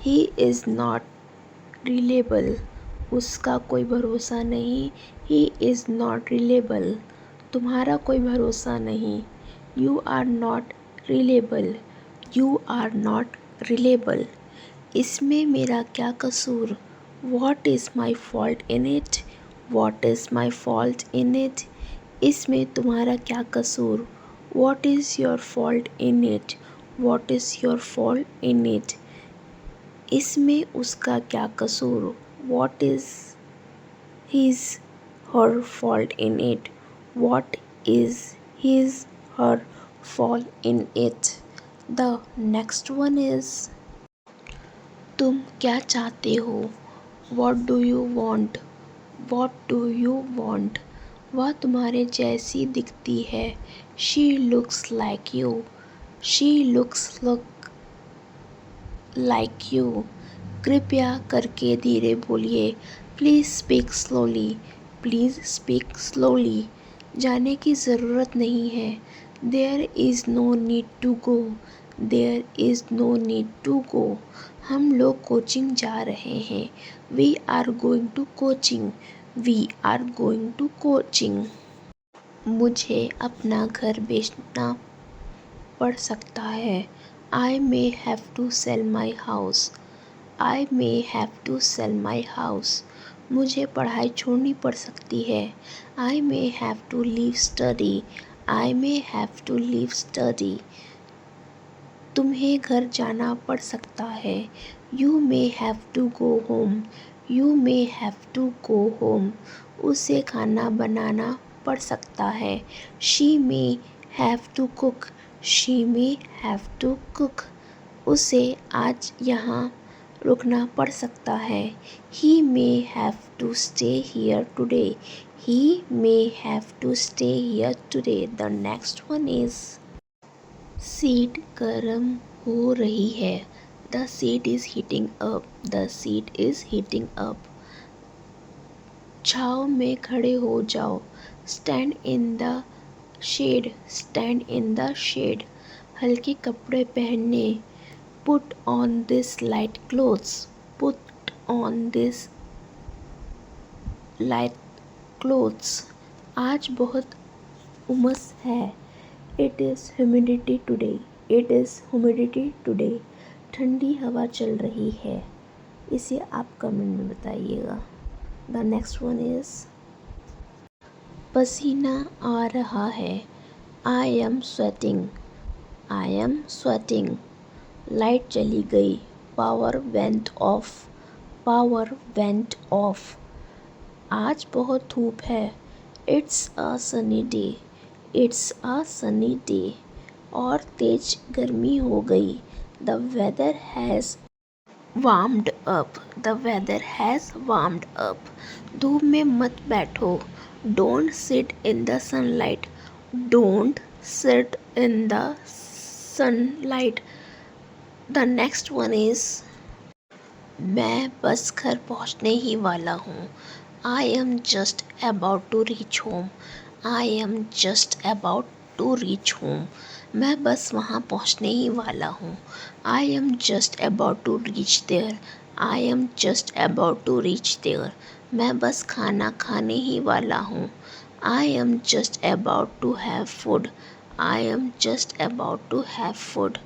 He is not reliable. उसका कोई भरोसा नहीं. He is not reliable. तुम्हारा कोई भरोसा नहीं. You are not reliable. You are not reliable. इसमें मेरा क्या कसूर? What is my fault in it? What is my fault in it? इसमें तुम्हारा क्या कसूर? What is your fault in it? What is your fault in it? इसमें उसका क्या कसूर? What is his her fault in it? What is his her fault in it? The next one is तुम क्या चाहते हो? What do you want? What do you want? वह तुम्हारे जैसी दिखती है. She looks like you. She looks like you. कृपया करके धीरे बोलिए. Please speak slowly. Please speak slowly. जाने की ज़रूरत नहीं है. There is no need to go. There is no need to go. हम लोग कोचिंग जा रहे हैं. We are going to coaching. We are going to coaching. मुझे अपना घर बेचना पड़ सकता है. I may have to sell my house. I may have to sell my house. मुझे पढ़ाई छोड़नी पड़ सकती है. I may have to leave study. I may have to leave study. तुम्हें घर जाना पड़ सकता है. You may have to go home. You may have to go home. उसे खाना बनाना पड़ सकता है. She may have to cook. She may have to cook. उसे आज यहाँ रुकना पड़ सकता है. He may have to stay here today. He may have to stay here today. The next one is seat गर्म हो रही है. The seat is heating up. The seat is heating up. छाँव में खड़े हो जाओ. Stand in the shade. Stand in the shade. हल्के कपड़े पहनने. Put on this light clothes. Put on this light clothes. आज बहुत उमस है. It is humidity today. It is humidity today. ठंडी हवा चल रही है. इसे आप कमेंट में बताइएगा. The next one is पसीना आ रहा है. I am sweating. I am sweating. Light चली गई. Power went off. Power went off. आज बहुत धूप है. It's a sunny day. It's a sunny day. और तेज गर्मी हो गई. The weather has warmed up. The weather has warmed up. धूप में मत बैठो. Don't sit in the sunlight. Don't sit in the sunlight. The next one is मैं बस घर पहुंचने ही वाला हूँ. I am just about to reach home. I am just about to reach home. मैं बस वहाँ पहुँचने ही वाला हूँ. I am just about to reach there. I am just about to reach there. मैं बस खाना खाने ही वाला हूँ. I am just about to have food. I am just about to have food.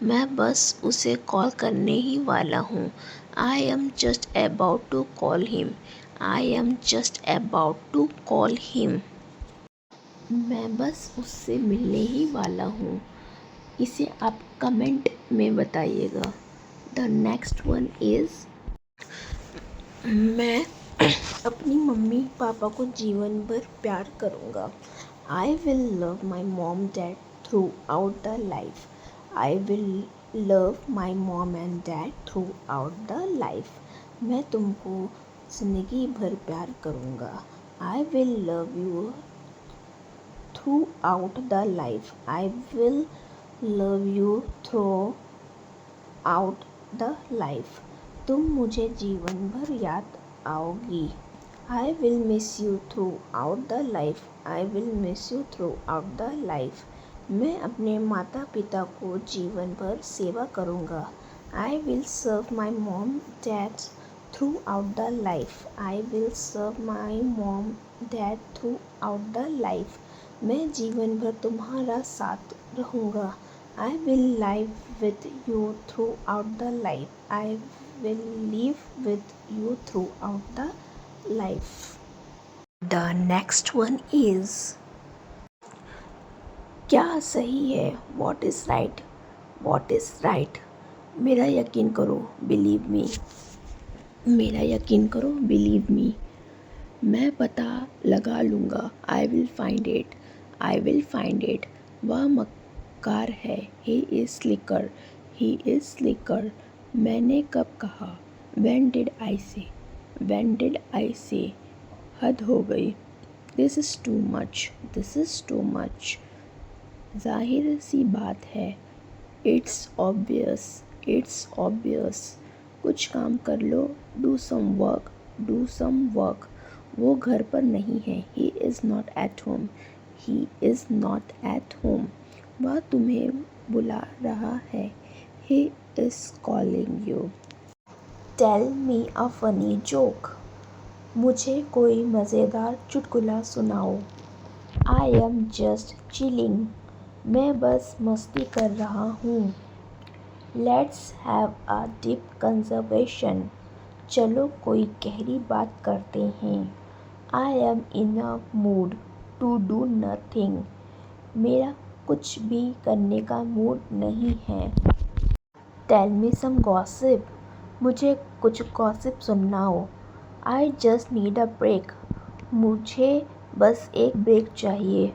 मैं बस उसे कॉल करने ही वाला हूँ. I am just about to call him. I am just about to call him. मैं बस उससे मिलने ही वाला हूँ. इसे आप कमेंट में बताइएगा. The next one is मैं अपनी मम्मी पापा को जीवन भर प्यार करूँगा. I will love my mom dad throughout the life. I will love my mom and dad throughout the life. मैं तुमको ज़िंदगी भर प्यार करूँगा. I will love you throughout the life. I will love you throughout the life. तुम मुझे जीवन भर याद आओगी. I will miss you throughout the life. I will miss you throughout the life. मैं अपने माता पिता को जीवन भर सेवा करूँगा. I will serve my mom dad throughout the life. I will serve my mom dad throughout the life. मैं जीवन भर तुम्हारा साथ रहूँगा. I will live with you throughout the life. I will live with you throughout the life. The next one is क्या सही है? What is right? What is right? मेरा यकीन करो, बिलीव मी। मेरा यकीन करो, बिलीव मी। मैं पता लगा लूँगा। I will find it. I will find it. वह मक्कार है। He is slicker. He is slicker. मैंने कब कहा? When did I say? When did I say? हद हो गई। This is too much. This is too much. जाहिर सी बात है। It's obvious. It's obvious. कुछ काम कर लो। Do some work. Do some work. वो घर पर नहीं है। He is not at home. He is not at home. वह तुम्हें बुला रहा है। He is calling you. Tell me a funny joke. मुझे कोई मज़ेदार चुटकुला सुनाओ। I am just chilling. मैं बस मस्ती कर रहा हूँ। Let's have a deep conversation. चलो कोई गहरी बात करते हैं। I am in a mood to do nothing. मेरा कुछ भी करने का मूड नहीं है। Tell me some gossip. मुझे कुछ गॉसिप सुनाओ। I just need a break. मुझे बस एक ब्रेक चाहिए।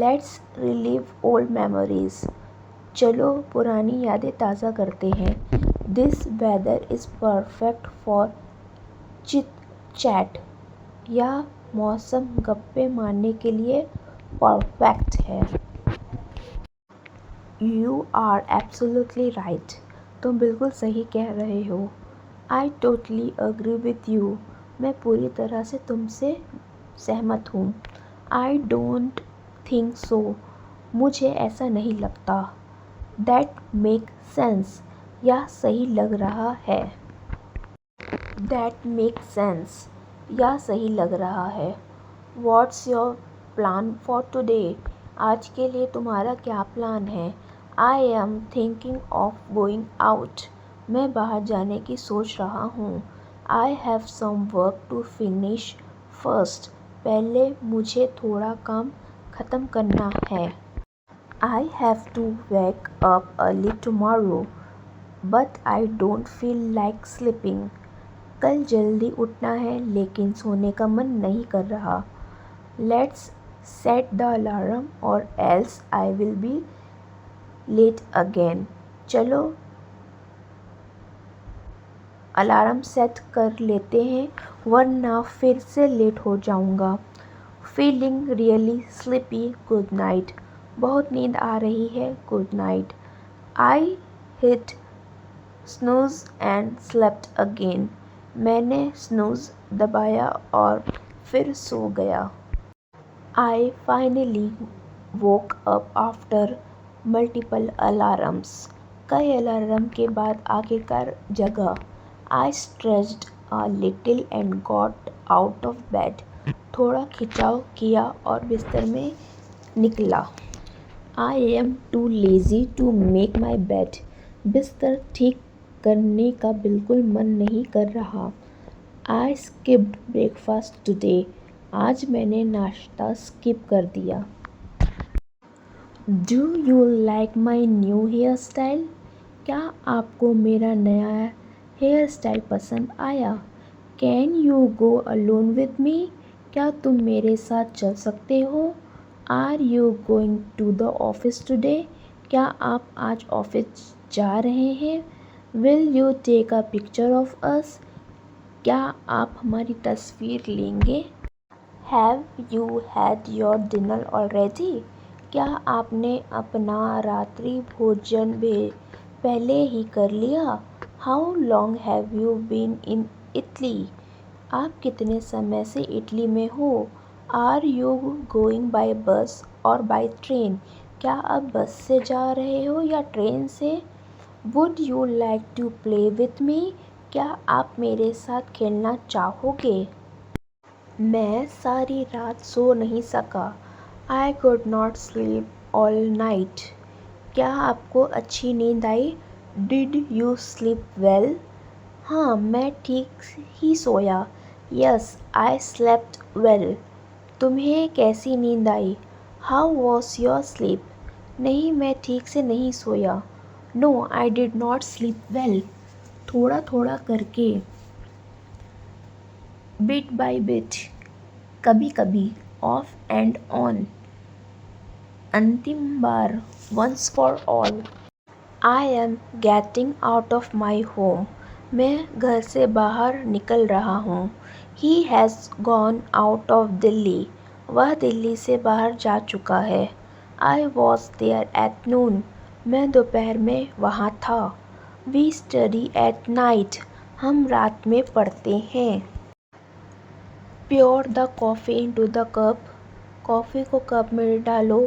Let's relive old memories. चलो पुरानी यादें ताज़ा करते हैं। This weather is perfect for chit chat. यह मौसम गप्पे मारने के लिए परफेक्ट है। You are absolutely right. तुम बिल्कुल सही कह रहे हो। I totally agree with you. मैं पूरी तरह से तुमसे सहमत हूँ। I don't think so. मुझे ऐसा नहीं लगता। That makes sense. यह सही लग रहा है। That makes sense. यह सही लग रहा है। What's your plan for today? आज के लिए तुम्हारा क्या प्लान है? I am thinking of going out. मैं बाहर जाने की सोच रहा हूँ। I have some work to finish first. पहले मुझे थोड़ा काम ख़त्म करना है। I have to wake up early tomorrow, but I don't feel like sleeping. कल जल्दी उठना है लेकिन सोने का मन नहीं कर रहा। Let's set the alarm or else I will be late again. चलो अलार्म सेट कर लेते हैं वरना फिर से लेट हो जाऊंगा। Feeling really sleepy. Good night. बहुत नींद आ रही है। Good night. I hit snooze and slept again. मैंने snooze दबाया और फिर सो गया। I finally woke up after multiple alarms. कई अलार्म के बाद आखिरकार जगा। I stretched a little and got out of bed. थोड़ा खिंचाव किया और बिस्तर में निकला। I am too lazy to make my bed. बिस्तर ठीक करने का बिल्कुल मन नहीं कर रहा। I skipped breakfast today. आज मैंने नाश्ता स्किप कर दिया। Do you like my new hairstyle? क्या आपको मेरा नया हेयर स्टाइल पसंद आया? Can you go alone with me? क्या तुम मेरे साथ चल सकते हो? Are you going to the office today? क्या आप आज ऑफिस जा रहे हैं? Will you take a picture of us? क्या आप हमारी तस्वीर लेंगे? Have you had your dinner already? क्या आपने अपना रात्रि भोजन पहले ही कर लिया? How long have you been in Italy? आप कितने समय से इटली में हो? Are you going by bus or by train? क्या आप बस से जा रहे हो या ट्रेन से? Would you like to play with me? क्या आप मेरे साथ खेलना चाहोगे? मैं सारी रात सो नहीं सका। I could not sleep all night. क्या आपको अच्छी नींद आई? Did you sleep well? हाँ, मैं ठीक ही सोया। Yes, I slept well. तुम्हें कैसी नींद आई? How was your sleep? नहीं, मैं ठीक से नहीं सोया। No I did not sleep well. थोड़ा थोड़ा करके, बिट बाय बिट, कभी कभी, ऑफ एंड ऑन, अंतिम बार, once for all. I am getting out of my home. मैं घर से बाहर निकल रहा हूँ। He has gone out of Delhi. वह दिल्ली से बाहर जा चुका है। I was there at noon. मैं दोपहर में वहाँ था। We study at night. हम रात में पढ़ते हैं। Pour the coffee into the cup. Coffee को कप में डालो।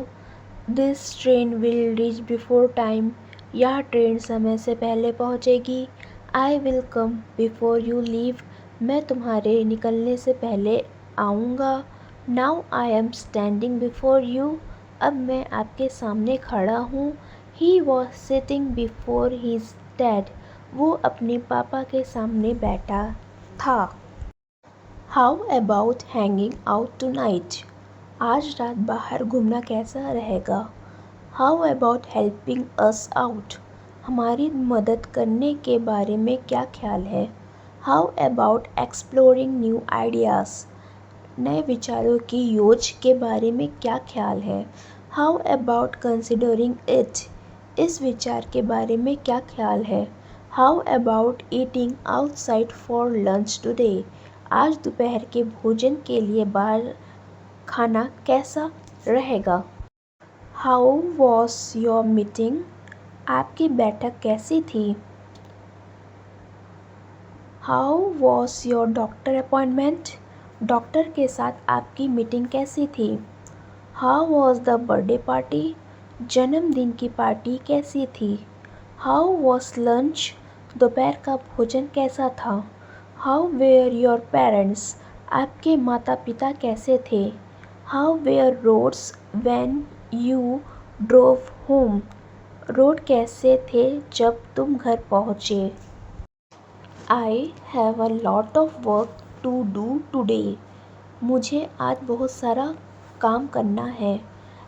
This train will reach before time. यह ट्रेन समय से पहले पहुंचेगी। I will come before you leave. मैं तुम्हारे निकलने से पहले आऊँगा। Now I am standing before you. अब मैं आपके सामने खड़ा हूँ। He was sitting before his dad. वो अपने पापा के सामने बैठा था। How about hanging out tonight. आज रात बाहर घूमना कैसा रहेगा। How about helping us out. हमारी मदद करने के बारे में क्या ख्याल है। How about exploring new ideas. नए विचारों की योज के बारे में क्या ख्याल है। How about considering it. इस विचार के बारे में क्या ख्याल है। How about eating outside for lunch today. आज दोपहर के भोजन के लिए बाहर खाना कैसा रहेगा। How was your meeting. आपकी बैठक कैसी थी। How was your doctor appointment. Doctor के साथ आपकी मीटिंग कैसी थी। How was the birthday party. जन्मदिन की पार्टी कैसी थी। How was lunch. दोपहर का भोजन कैसा था। How were your parents. आपके माता पिता कैसे थे। How were roads when you drove home. Road कैसे थे जब तुम घर पहुँचे। I have a lot of work to do today. मुझे आज बहुत सारा काम करना है।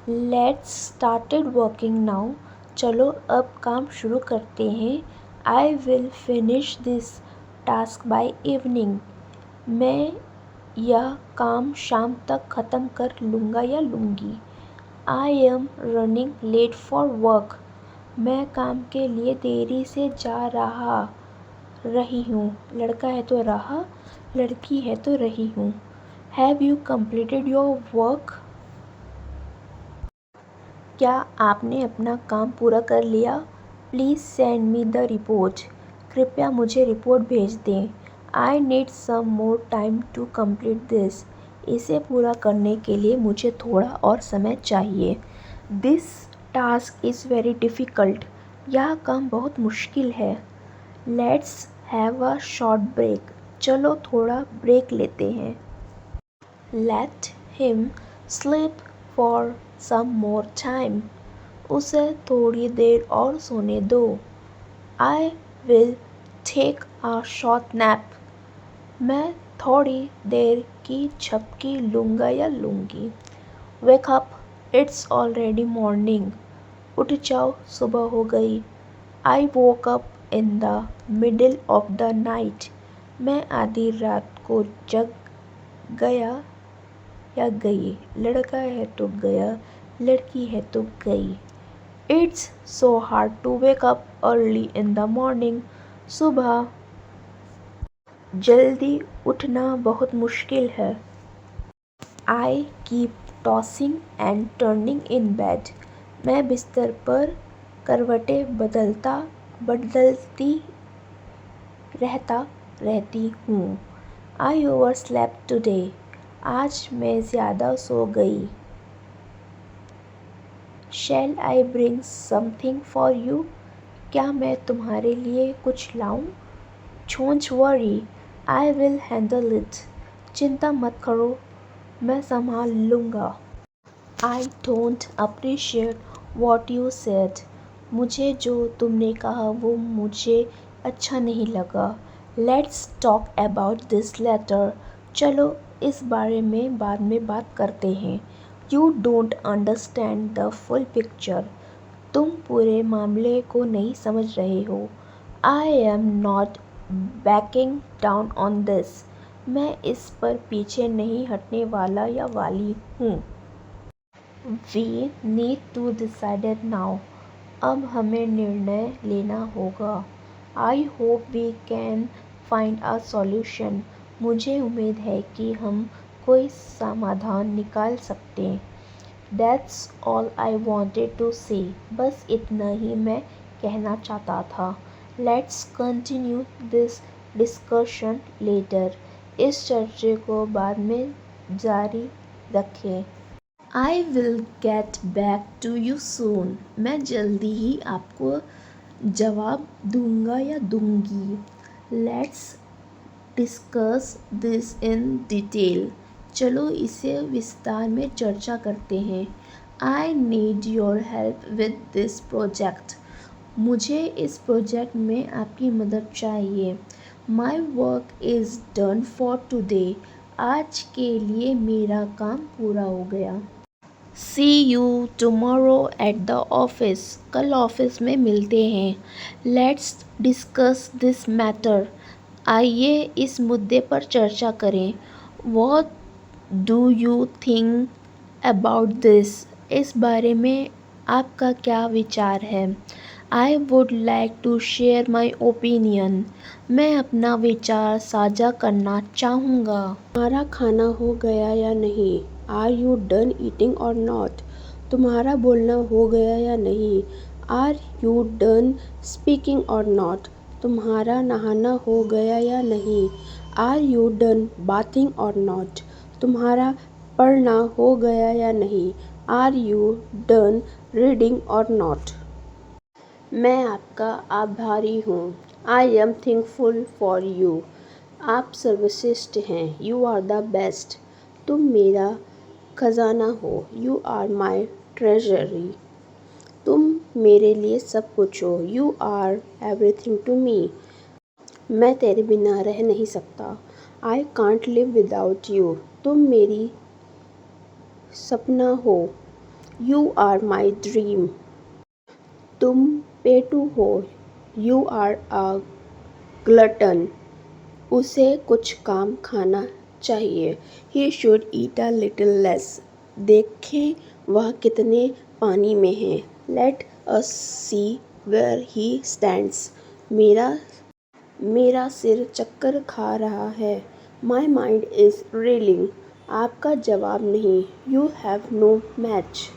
Let's started working now. चलो अब काम शुरू करते हैं। I will finish this task by evening. मैं यह काम शाम तक ख़त्म कर लूँगा या लूँगी। I am running late for work. मैं काम के लिए देरी से जा रही हूँ। लड़का है तो रहा, लड़की है तो रही हूँ। Have you completed your work. क्या आपने अपना काम पूरा कर लिया। Please send me the report. कृपया मुझे रिपोर्ट भेज दें। I need some more time to complete this. इसे पूरा करने के लिए मुझे थोड़ा और समय चाहिए। This task is very difficult. यह काम बहुत मुश्किल है। Let's have a short break. चलो थोड़ा ब्रेक लेते हैं। Let him sleep for some more time. उसे थोड़ी देर और सोने दो। I will take a short nap. मैं थोड़ी देर की झपकी लूँगा या लूँगी। Wake up, it's already morning. उठ जाओ, सुबह हो गई। I woke up in the middle of the night. मैं आधी रात को जग गया या गई। लड़का है तो गया, लड़की है तो गई। It's so hard to wake up early in the morning. सुबह जल्दी उठना बहुत मुश्किल है। I keep tossing and turning in bed. मैं बिस्तर पर करवटें बदलती रहती हूँ। I overslept today. आज मैं ज़्यादा सो गई। Shall I bring something for you. क्या मैं तुम्हारे लिए कुछ लाऊं। Don't worry, I will handle it. चिंता मत करो, मैं संभाल लूँगा। I don't appreciate what you said. मुझे जो तुमने कहा वो मुझे अच्छा नहीं लगा। Let's talk about this later. चलो इस बारे में बाद में बात करते हैं। You don't understand the full picture. तुम पूरे मामले को नहीं समझ रहे हो। I am not backing down on this. मैं इस पर पीछे नहीं हटने वाला या वाली हूँ। We need to decide now. अब हमें निर्णय लेना होगा। I hope we can find a solution. मुझे उम्मीद है कि हम कोई समाधान निकाल सकते। That's all I wanted to say. बस इतना ही मैं कहना चाहता था। Let's continue this discussion later. इस चर्चा को बाद में जारी रखें। I will get back to you soon. मैं जल्दी ही आपको जवाब दूंगा या दूंगी। Let's discuss this in detail. चलो इसे विस्तार में चर्चा करते हैं। I need your help with this project. मुझे इस प्रोजेक्ट में आपकी मदद चाहिए। My work is done for today. आज के लिए मेरा काम पूरा हो गया। See you tomorrow at the office. कल ऑफिस में मिलते हैं। Let's discuss this matter. आइए इस मुद्दे पर चर्चा करें। What do you think about this. इस बारे में आपका क्या विचार है। I would like to share my opinion. मैं अपना विचार साझा करना चाहूँगा। तुम्हारा खाना हो गया या नहीं। Are you done eating or not. तुम्हारा बोलना हो गया या नहीं। Are you done speaking or not. तुम्हारा नहाना हो गया या नहीं। Are you done bathing or not. तुम्हारा पढ़ना हो गया या नहीं। Are you done reading or not. मैं आपका आभारी हूँ। I am thankful for you. आप सर्वश्रेष्ठ हैं। You are the best. तुम मेरा खजाना हो। You are my treasury. तुम मेरे लिए सब कुछ हो। You are everything to me. मैं तेरे बिना रह नहीं सकता। I can't live without you. तुम मेरी सपना हो। You are my dream. तुम पेटू हो। You are a glutton. उसे कुछ कम खाना चाहिए। He should eat a little less. देखें वह कितने पानी में है। Let us see where he stands. मेरा सिर चक्कर खा रहा है। My mind is railing. आपका जवाब नहीं। You have no match.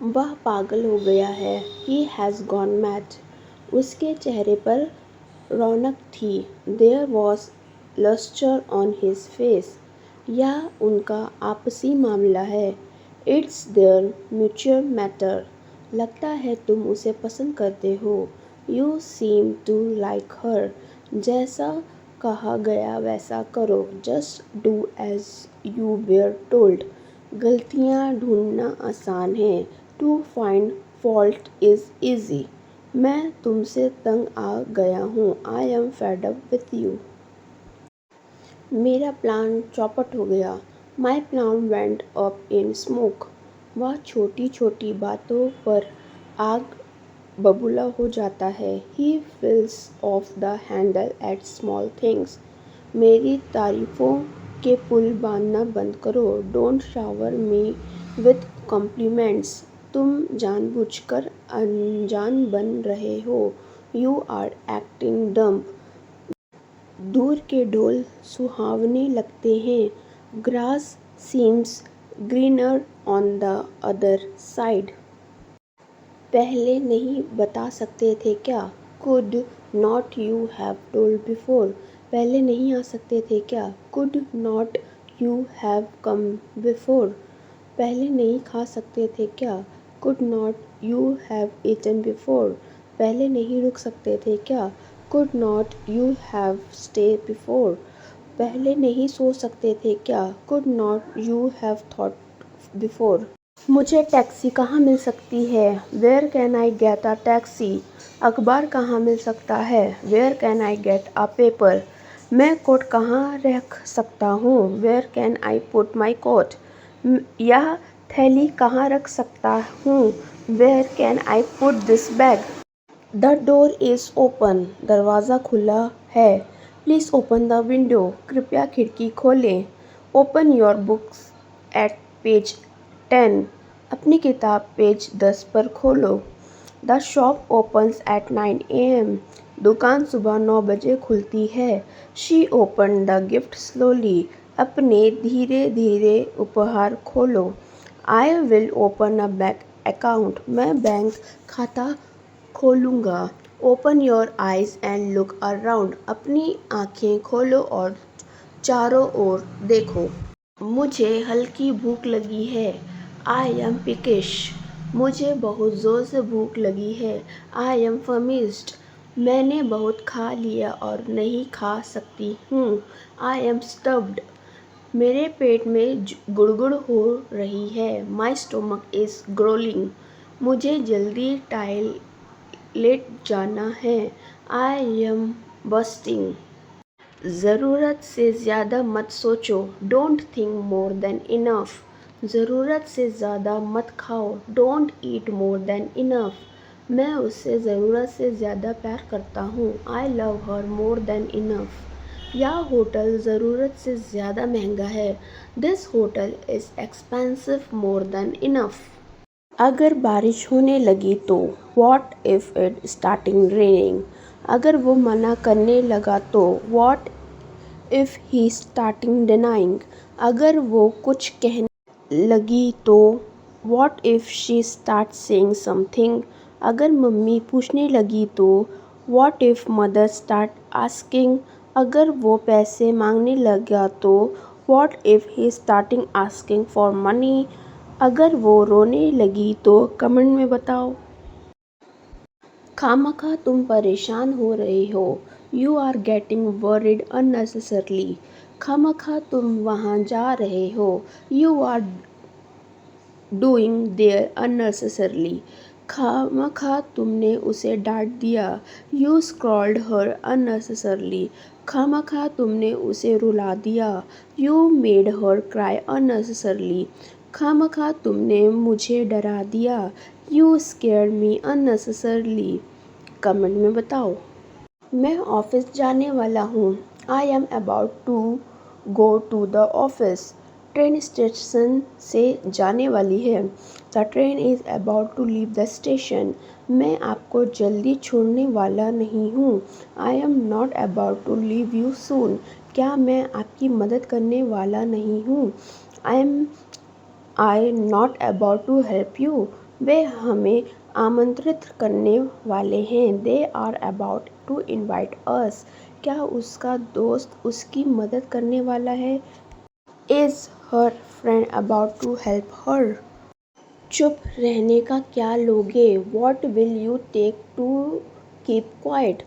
वह पागल हो गया है। He has gone mad. उसके चेहरे पर रौनक थी। There was lustre on his face. यह उनका आपसी मामला है। It's their mutual matter. लगता है तुम उसे पसंद करते हो। You seem to like her. जैसा कहा गया वैसा करो। Just do as you were told. गलतियाँ ढूंढना आसान है। To find fault is easy. मैं तुमसे तंग आ गया हूँ। I am fed up with you. मेरा प्लान चौपट हो गया। My plan went up in smoke. वह छोटी छोटी बातों पर आग बबूला हो जाता है। He feels off the handle at small things. मेरी तारीफ़ों के पुल बांधना बंद करो। Don't shower me with compliments. तुम जानबूझकर अनजान बन रहे हो। You are acting dumb. दूर के ढोल सुहावने लगते हैं। Grass seems greener on the other side. पहले नहीं बता सकते थे क्या। Could not you have told before. पहले नहीं आ सकते थे क्या। Could not you have come before. पहले नहीं खा सकते थे क्या। Could not you have eaten before. पहले नहीं रुक सकते थे क्या। Could not you have stay before. पहले नहीं सोच सकते थे क्या। Could not you have thought before. मुझे टैक्सी कहाँ मिल सकती है। Where can I get a taxi. अखबार कहाँ मिल सकता है। Where can I get a paper. मैं कोट कहाँ रख सकता हूँ। Where can I put my coat. यह थैली कहाँ रख सकता हूँ। Where can I put this bag? The door is open. दरवाज़ा खुला है. Please open the window. कृपया खिड़की खोलें. Open your books at page 10. अपनी किताब पेज 10 पर खोलो. The shop opens at 9 a.m. दुकान सुबह 9 बजे खुलती है. She opened the gift slowly. अपने धीरे धीरे उपहार खोलो. I will open a bank account. मैं बैंक खाता खोलूँगा. Open your eyes and look around. अपनी आँखें खोलो और चारों ओर देखो. मुझे हल्की भूख लगी है. I am peckish. मुझे बहुत ज़ोर से भूख लगी है. I am famished. मैंने बहुत खा लिया और नहीं खा सकती हूँ. I am stuffed. मेरे पेट में गुड़गुड़ हो रही है. My stomach is growling. मुझे जल्दी टॉयलेट जाना है. I am bursting. ज़रूरत से ज़्यादा मत सोचो. Don't think more than enough. ज़रूरत से ज़्यादा मत खाओ. Don't eat more than enough. मैं उससे ज़रूरत से ज़्यादा प्यार करता हूँ. I love her more than enough. यह होटल ज़रूरत से ज़्यादा महंगा है. This hotel is expensive more than enough. अगर बारिश होने लगी तो What if it starting raining? अगर वो मना करने लगा तो What if he starting denying? अगर वो कुछ कहने लगी तो What if she starts saying something? अगर मम्मी पूछने लगी तो What if mother start asking? अगर वो पैसे मांगने लगा तो What if he starting asking for money? अगर वो रोने लगी तो कमेंट में बताओ. खामखा तुम परेशान हो रहे हो. You are getting worried unnecessarily. खामखा तुम वहाँ जा रहे हो. You are doing there unnecessarily. खामखा तुमने उसे डांट दिया. You scolded her unnecessarily. खामखा तुमने उसे रुला दिया. You made her cry unnecessarily. खामखा तुमने मुझे डरा दिया. You scared me unnecessarily. Comment में बताओ. मैं ऑफिस जाने वाला हूँ. I am about to go to the office. Train station से जाने वाली है. The train is about to leave the station. मैं आपको जल्दी छोड़ने वाला नहीं हूँ. I am not about to leave you soon. क्या मैं आपकी मदद करने वाला नहीं हूँ. I not about to help you. वे हमें आमंत्रित करने वाले हैं. They are about to invite us. क्या उसका दोस्त उसकी मदद करने वाला है. Is her friend about to help her? चुप रहने का क्या लोगे. What will you take to keep quiet?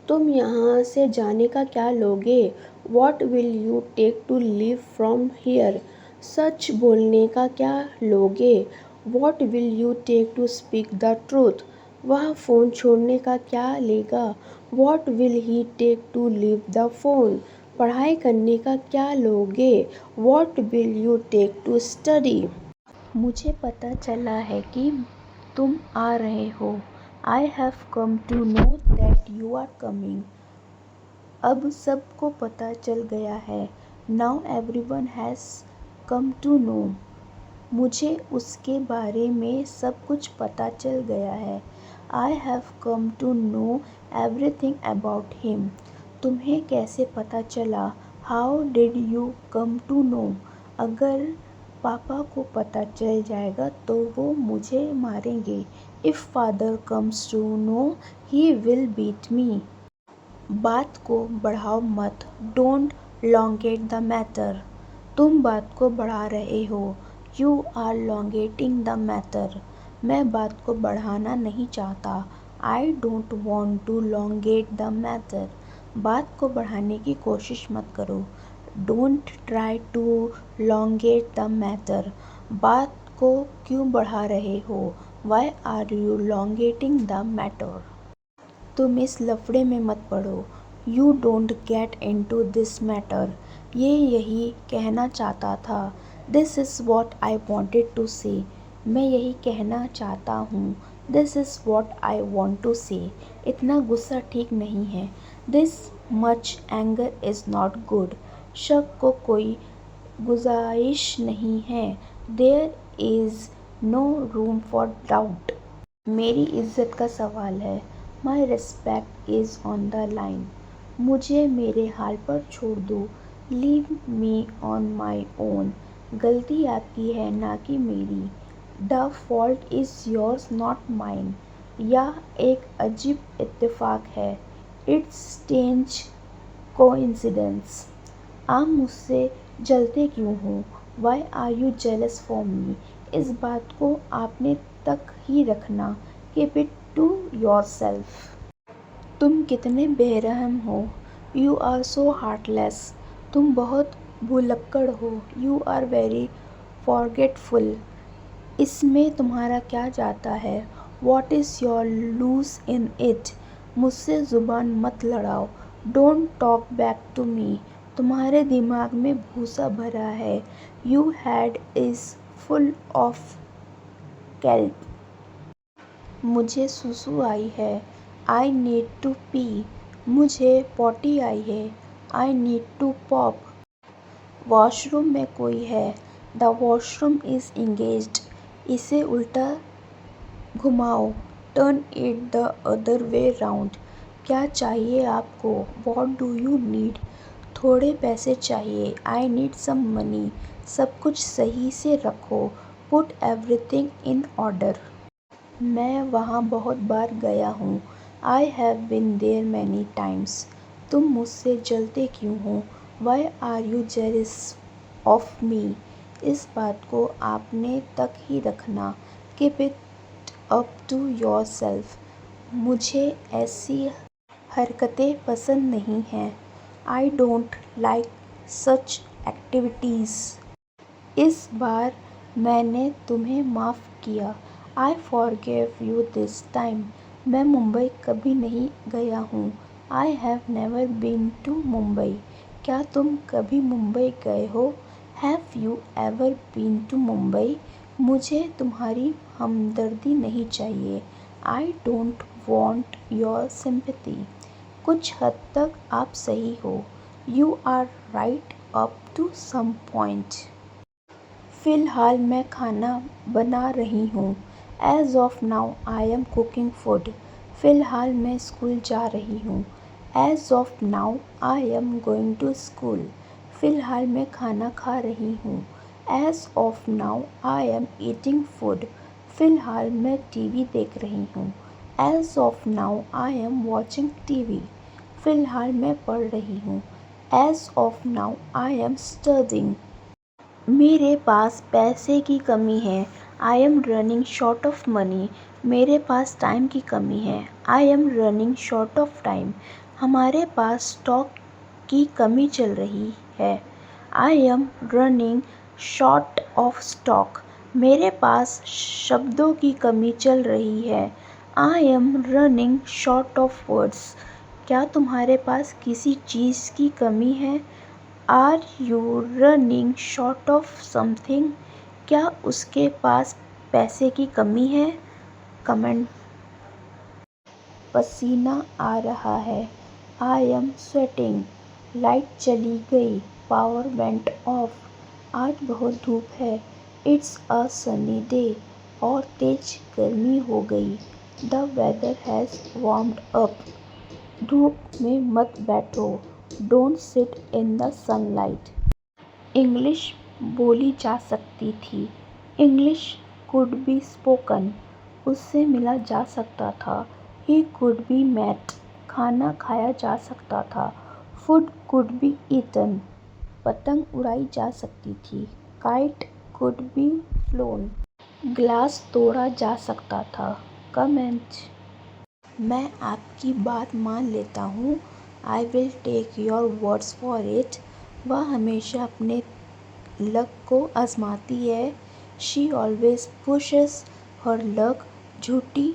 तुम यहाँ से जाने का क्या लोगे. What will you take to leave from here? सच बोलने का क्या लोगे. What will you take to speak the truth? वह फ़ोन छोड़ने का क्या लेगा. What will he take to leave the phone? पढ़ाई करने का क्या लोगे. What will you take to study? मुझे पता चला है कि तुम आ रहे हो. I have come to know that you are coming. अब सबको पता चल गया है. Now everyone has come to know. मुझे उसके बारे में सब कुछ पता चल गया है. I have come to know everything about him. तुम्हें कैसे पता चला. How did you come to know? अगर पापा को पता चल जाएगा तो वो मुझे मारेंगे. If father comes to know, he will beat me. बात को बढ़ाओ मत. Don't elongate the matter. तुम बात को बढ़ा रहे हो. You are elongating the matter. मैं बात को बढ़ाना नहीं चाहता. I don't want to elongate the matter. बात को बढ़ाने की कोशिश मत करो. Don't try to elongate the matter. बात को क्यों बढ़ा रहे हो. Why are you elongating the matter? तुम इस लफड़े में मत पड़ो. You don't get into this matter. ये यही कहना चाहता था. This is what I wanted to say. मैं यही कहना चाहता हूँ। This is what I want to say. इतना गुस्सा ठीक नहीं है। This much anger is not good. शक को कोई गुंजाइश नहीं है। There is no room for doubt. मेरी इज्जत का सवाल है। My respect is on the line. मुझे मेरे हाल पर छोड़ दो। Leave me on my own. गलती आपकी है ना कि मेरी। The fault is yours not mine. यह एक अजीब इत्तेफाक है। It's strange coincidence. आप मुझसे जलते क्यों हो? Why are you jealous for me? इस बात को आपने तक ही रखना। Keep it to yourself. तुम कितने बेरहम हो। You are so heartless. तुम बहुत भुलक्कड़ हो। You are very forgetful. इसमें तुम्हारा क्या जाता है? What is your lose in it? मुझसे ज़ुबान मत लड़ाओ। Don't talk back to me. तुम्हारे दिमाग में भूसा भरा है। You head is full of kelp. मुझे सुसु आई है। I need to pee. मुझे पॉटी आई है। I need to pop. Washroom में कोई है। The washroom is engaged. इसे उल्टा घुमाओ। Turn it the other way round. क्या चाहिए आपको? What do you need? थोड़े पैसे चाहिए। I need some money. सब कुछ सही से रखो। Put everything in order. मैं वहाँ बहुत बार गया हूँ। I have been there many times. तुम मुझसे जलते क्यों हो? Why are you jealous of me? इस बात को आपने तक ही रखना। Keep it up to yourself. मुझे ऐसी हरकतें पसंद नहीं हैं। I don't like such activities. इस बार मैंने तुम्हें माफ़ किया। I forgive you this time. मैं मुंबई कभी नहीं गया हूँ। I have never been to Mumbai. क्या तुम कभी मुंबई गए हो? Have you ever been to Mumbai? मुझे तुम्हारी हमदर्दी नहीं चाहिए। I don't want your sympathy. कुछ हद तक आप सही हो। You are right up to some point. फ़िलहाल मैं खाना बना रही हूँ। As of now I am cooking food. फ़िलहाल मैं स्कूल जा रही हूँ। As of now I am going to school. फ़िलहाल मैं खाना खा रही हूँ। As of now I am eating food. फ़िलहाल मैं टीवी देख रही हूँ। As of now I am watching TV. फ़िलहाल मैं पढ़ रही हूँ। As of now I am studying. मेरे पास पैसे की कमी है। I am running short of money. मेरे पास टाइम की कमी है। I am running short of time. हमारे पास स्टॉक की कमी चल रही है। I am running short of stock. मेरे पास शब्दों की कमी चल रही है। I am running short of words. क्या तुम्हारे पास किसी चीज़ की कमी है? Are you running short of something? क्या उसके पास पैसे की कमी है? कमेंट। पसीना आ रहा है। I am sweating. लाइट चली गई। Power went off. आज बहुत धूप है। It's a sunny day. और तेज गर्मी हो गई। The weather has warmed up. धूप में मत बैठो। Don't sit in the sunlight. English बोली जा सकती थी। English could be spoken. उससे मिला जा सकता था। He could be met. खाना खाया जा सकता था। Food could be eaten. पतंग उड़ाई जा सकती थी। Kite could be phloem. Glass तोड़ा जा सकता था। कमेंट। मैं आपकी बात मान लेता हूँ। I will take your words for it. वह हमेशा अपने लक को आजमाती है। She always pushes her luck. झूठी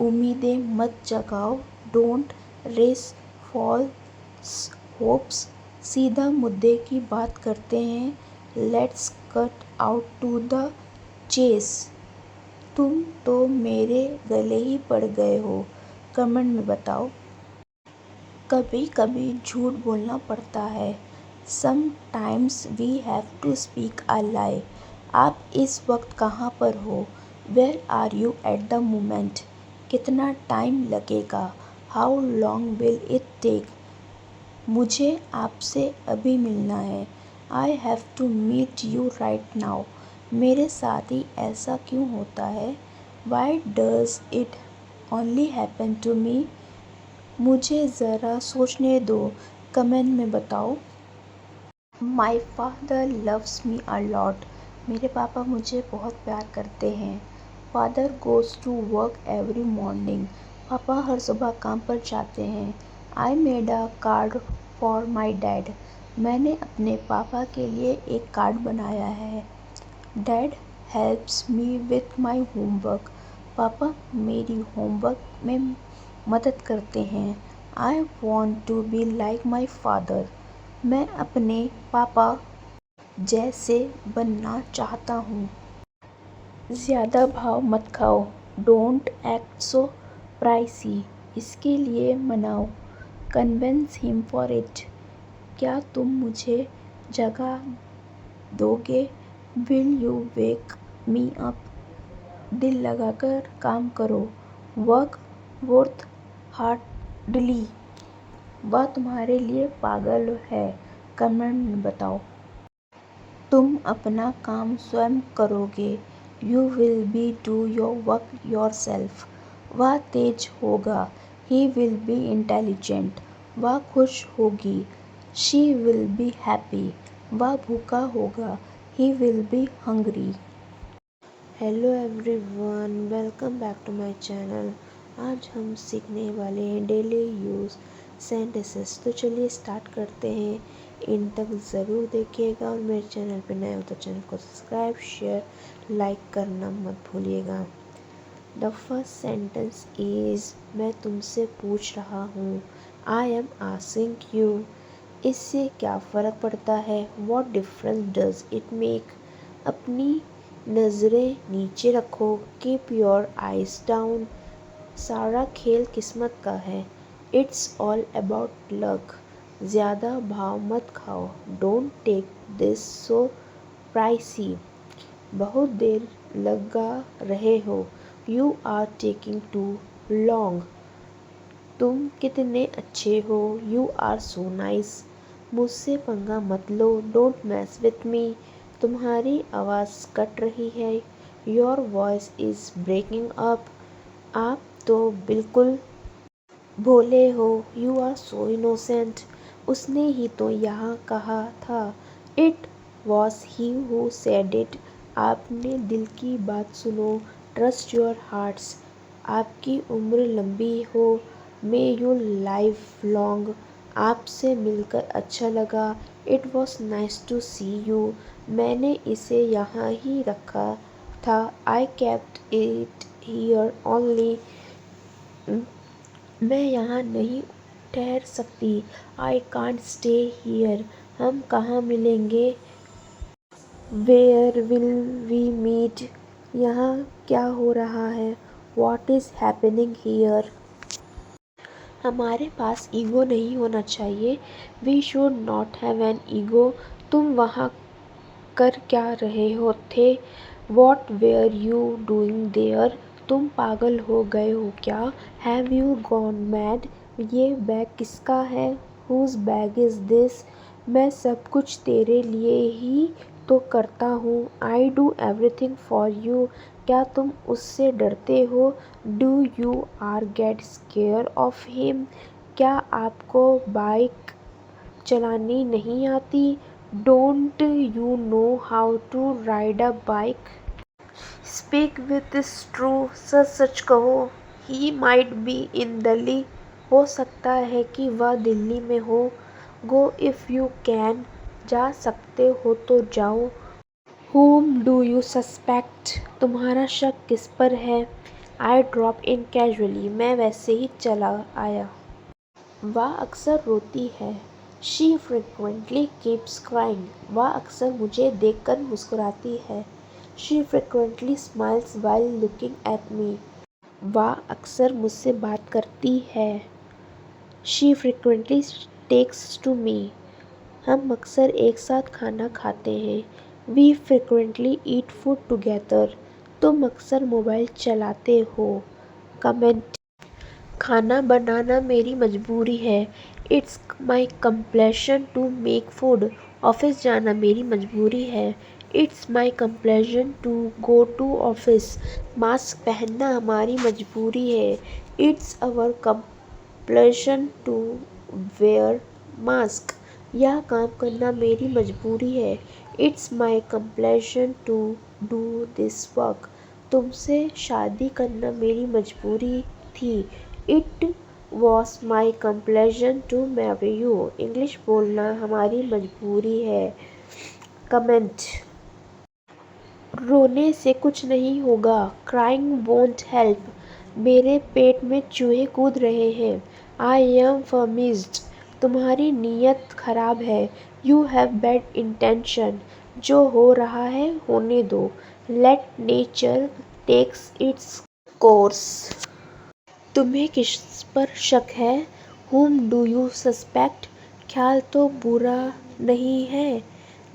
उम्मीदें मत जगाओ। Don't raise false hopes. सीधा मुद्दे की बात करते हैं। Let's cut out to the chase. तुम तो मेरे गले ही पड़ गए हो। कमेंट में बताओ। कभी कभी झूठ बोलना पड़ता है। Sometimes we have to speak a lie. आप इस वक्त कहाँ पर हो? Where are you at the moment? कितना टाइम लगेगा? How long will it take? मुझे आपसे अभी मिलना है। I have to meet you right now. मेरे साथ ही ऐसा क्यों होता है? Why does it only happen to me? मुझे ज़रा सोचने दो। कमेंट में बताओ। My father loves me a lot. मेरे पापा मुझे बहुत प्यार करते हैं। Father goes to work every morning. पापा हर सुबह काम पर जाते हैं। I made a card for my dad. मैंने अपने पापा के लिए एक कार्ड बनाया है। Dad helps me with my homework. पापा मेरी होमवर्क में मदद करते हैं। I want to be like my father. मैं अपने पापा जैसे बनना चाहता हूँ। ज़्यादा भाव मत खाओ। Don't act so pricey. इसके लिए मनाओ। Convince him for it. क्या तुम मुझे जगा दोगे? Will you wake me up? दिल लगाकर काम करो। Work worth hardly. वह तुम्हारे लिए पागल है। कमेंट में बताओ। तुम अपना काम स्वयं करोगे। You will be do your work yourself. वह तेज होगा। He will be intelligent. वह खुश होगी। She will be happy. वह भूखा होगा। He will be hungry. Hello everyone, welcome back to my channel. आज हम सीखने वाले हैं डेली यूज़ सेंटेंसेस। तो चलिए स्टार्ट करते हैं। इन तक ज़रूर देखिएगा और मेरे चैनल पे नए हो तो चैनल को सब्सक्राइब, शेयर, लाइक करना मत भूलिएगा। द फर्स्ट सेंटेंस इज़, मैं तुमसे पूछ रहा हूँ। I am asking you. इससे क्या फ़र्क पड़ता है? What difference does it make? अपनी नज़रें नीचे रखो। Keep your eyes down. सारा खेल किस्मत का है। It's all about luck. ज़्यादा भाव मत खाओ। Don't take this so pricey. बहुत देर लगा रहे हो। You are taking too long. तुम कितने अच्छे हो। You are so nice. मुझसे पंगा मत लो। डोंट मैस विथ मी। तुम्हारी आवाज़ कट रही है। Your voice is breaking up. आप तो बिल्कुल भोले हो। You are so innocent. उसने ही तो यहाँ कहा था। It was he who said it. आपने दिल की बात सुनो। Trust your hearts. आपकी उम्र लंबी हो। May you life long. आपसे मिलकर अच्छा लगा। It was nice to see you. मैंने इसे यहाँ ही रखा था। I kept it here only. मैं यहाँ नहीं ठहर सकती। I can't stay here. हम कहाँ मिलेंगे? Where will we meet? यहाँ क्या हो रहा है? What is happening here? हमारे पास ईगो नहीं होना चाहिए। We should not have an ego. तुम वहाँ कर क्या रहे हो थे? What were you doing there? तुम पागल हो गए हो क्या? Have you gone mad? ये बैग किसका है? Whose bag is this? मैं सब कुछ तेरे लिए ही तो करता हूँ। I do everything for you. क्या तुम उससे डरते हो? Do you are get scare of him? क्या आपको बाइक चलानी नहीं आती? Don't you know how to ride a bike? Speak with true. सच सच कहो। He might be in Delhi. हो सकता है कि वह दिल्ली में हो। Go if you can. जा सकते हो तो जाओ। Whom do you suspect? तुम्हारा शक किस पर है? I drop in casually. मैं वैसे ही चला आया। वह अक्सर रोती है। She frequently keeps crying. वह अक्सर मुझे देखकर मुस्कुराती है। She frequently smiles while looking at me. वह अक्सर मुझसे बात करती है। She frequently texts to me. हम अक्सर एक साथ खाना खाते हैं। We frequently eat food together. तुम अक्सर मोबाइल चलाते हो। कमेंट। खाना बनाना मेरी मजबूरी है। It's my compulsion to make food. Office जाना मेरी मजबूरी है। It's my compulsion to go to office. Mask पहनना हमारी मजबूरी है। It's our compulsion to wear mask. यह काम करना मेरी मजबूरी है। It's my compulsion to do this work. तुमसे शादी करना मेरी मजबूरी थी। It was my compulsion to marry you. English बोलना हमारी मजबूरी है। कमेंट। रोने से कुछ नहीं होगा। Crying won't help. मेरे पेट में चूहे कूद रहे हैं। I am famished. तुम्हारी नीयत खराब है। You have bad intention. जो हो रहा है होने दो। Let nature takes its course. तुम्हें किस पर शक है? Whom do you suspect? ख्याल तो बुरा नहीं है।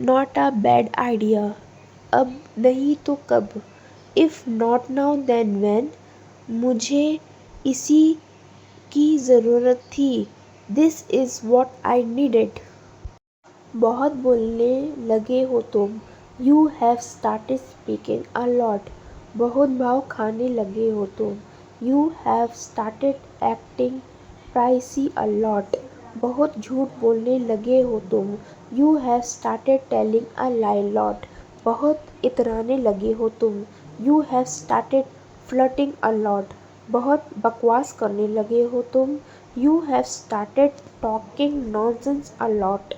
Not a bad idea. अब नहीं तो कब? If not now then when? मुझे इसी की ज़रूरत थी। This is what I needed. बहुत बोलने लगे हो तुम। You have started speaking a lot. बहुत भाव खाने लगे हो तुम। You have started acting pricey a lot. बहुत झूठ बोलने लगे हो तुम। You have started telling a lie lot. बहुत इतराने लगे हो तुम। You have started flirting a lot. बहुत बकवास करने लगे हो तुम। You have started talking nonsense a lot.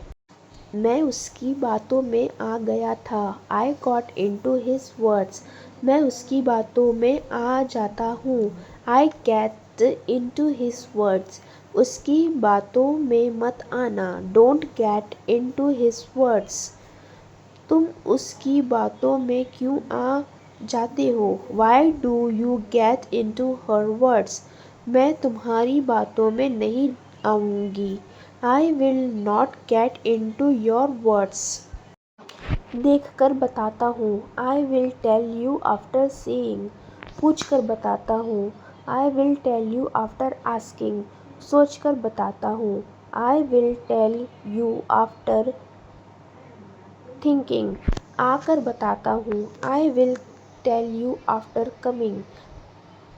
मैं उसकी बातों में आ गया था। I got into his words. मैं उसकी बातों में आ जाता हूँ। I get into his words. उसकी बातों में मत आना। Don't get into his words. तुम उसकी बातों में क्यों आ जाते हो? Why do you get into her words? मैं तुम्हारी बातों में नहीं आऊँगी। I will not get into your words. देखकर बताता हूँ। I will tell you after seeing. पूछकर बताता हूँ। I will tell you after asking. सोचकर बताता हूँ। I will tell you after thinking. आकर बताता हूँ। I will tell you after coming.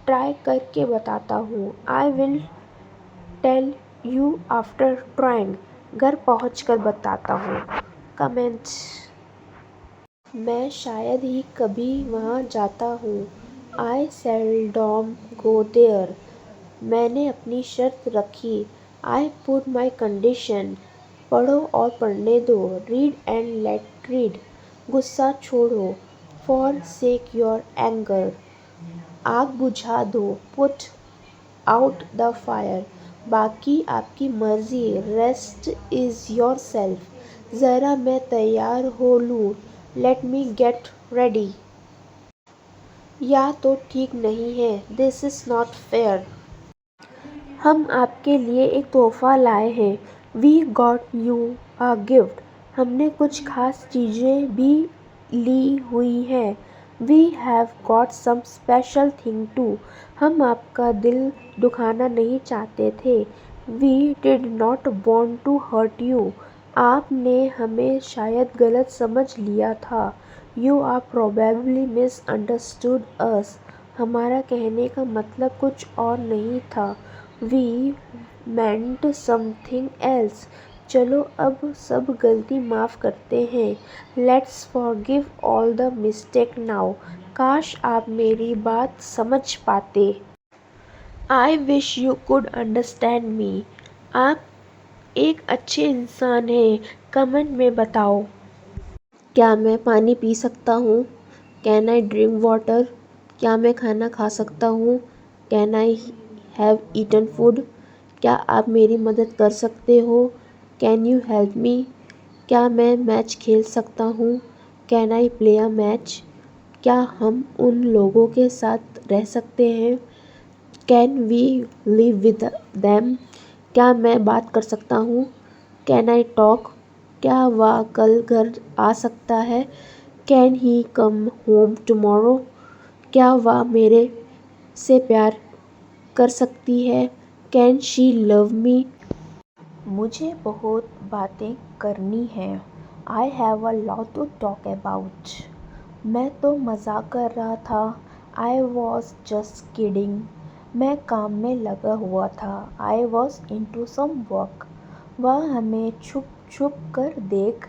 Try करके बताता हूँ। I will tell you after trying. घर पहुँचकर बताता हूँ। कमेंट। मैं शायद ही कभी वहाँ जाता हूँ। I seldom go there. मैंने अपनी शर्त रखी। I put my condition. पढ़ो और पढ़ने दो। Read and let read. गुस्सा छोड़ो। Forsake your anger. आग बुझा दो। Put out the fire. बाकी आपकी मर्जी। Rest is yourself. ज़रा मैं तैयार हो लूँ। Let me get ready. या तो ठीक नहीं है। This is not fair. हम आपके लिए एक तोहफ़ा लाए हैं। We got you a gift. हमने कुछ खास चीज़ें भी ली हुई हैं। We have got some special thing too. हम आपका दिल दुखाना नहीं चाहते थे। We did not want to hurt you. आपने हमें शायद गलत समझ लिया था। You are probably misunderstood us. हमारा कहने का मतलब कुछ और नहीं था। We meant something else. चलो अब सब गलती माफ़ करते हैं। Let's forgive all the mistake now. काश आप मेरी बात समझ पाते। I wish you could understand me. आप एक अच्छे इंसान हैं। कमेंट में बताओ। क्या मैं पानी पी सकता हूँ? Can I drink water? क्या मैं खाना खा सकता हूँ? Can I have eaten food? क्या आप मेरी मदद कर सकते हो? Can you help me? क्या मैं मैच खेल सकता हूँ? Can I play a match? क्या हम उन लोगों के साथ रह सकते हैं? Can we live with them? क्या मैं बात कर सकता हूँ? Can I talk? क्या वह कल घर आ सकता है? Can he come home tomorrow? क्या वह मेरे से प्यार कर सकती है? Can she love me? मुझे बहुत बातें करनी हैं। I have a lot to talk about. मैं तो मजाक कर रहा था। I was just kidding. मैं काम में लगा हुआ था। I was into some work. वह हमें छुप छुप कर देख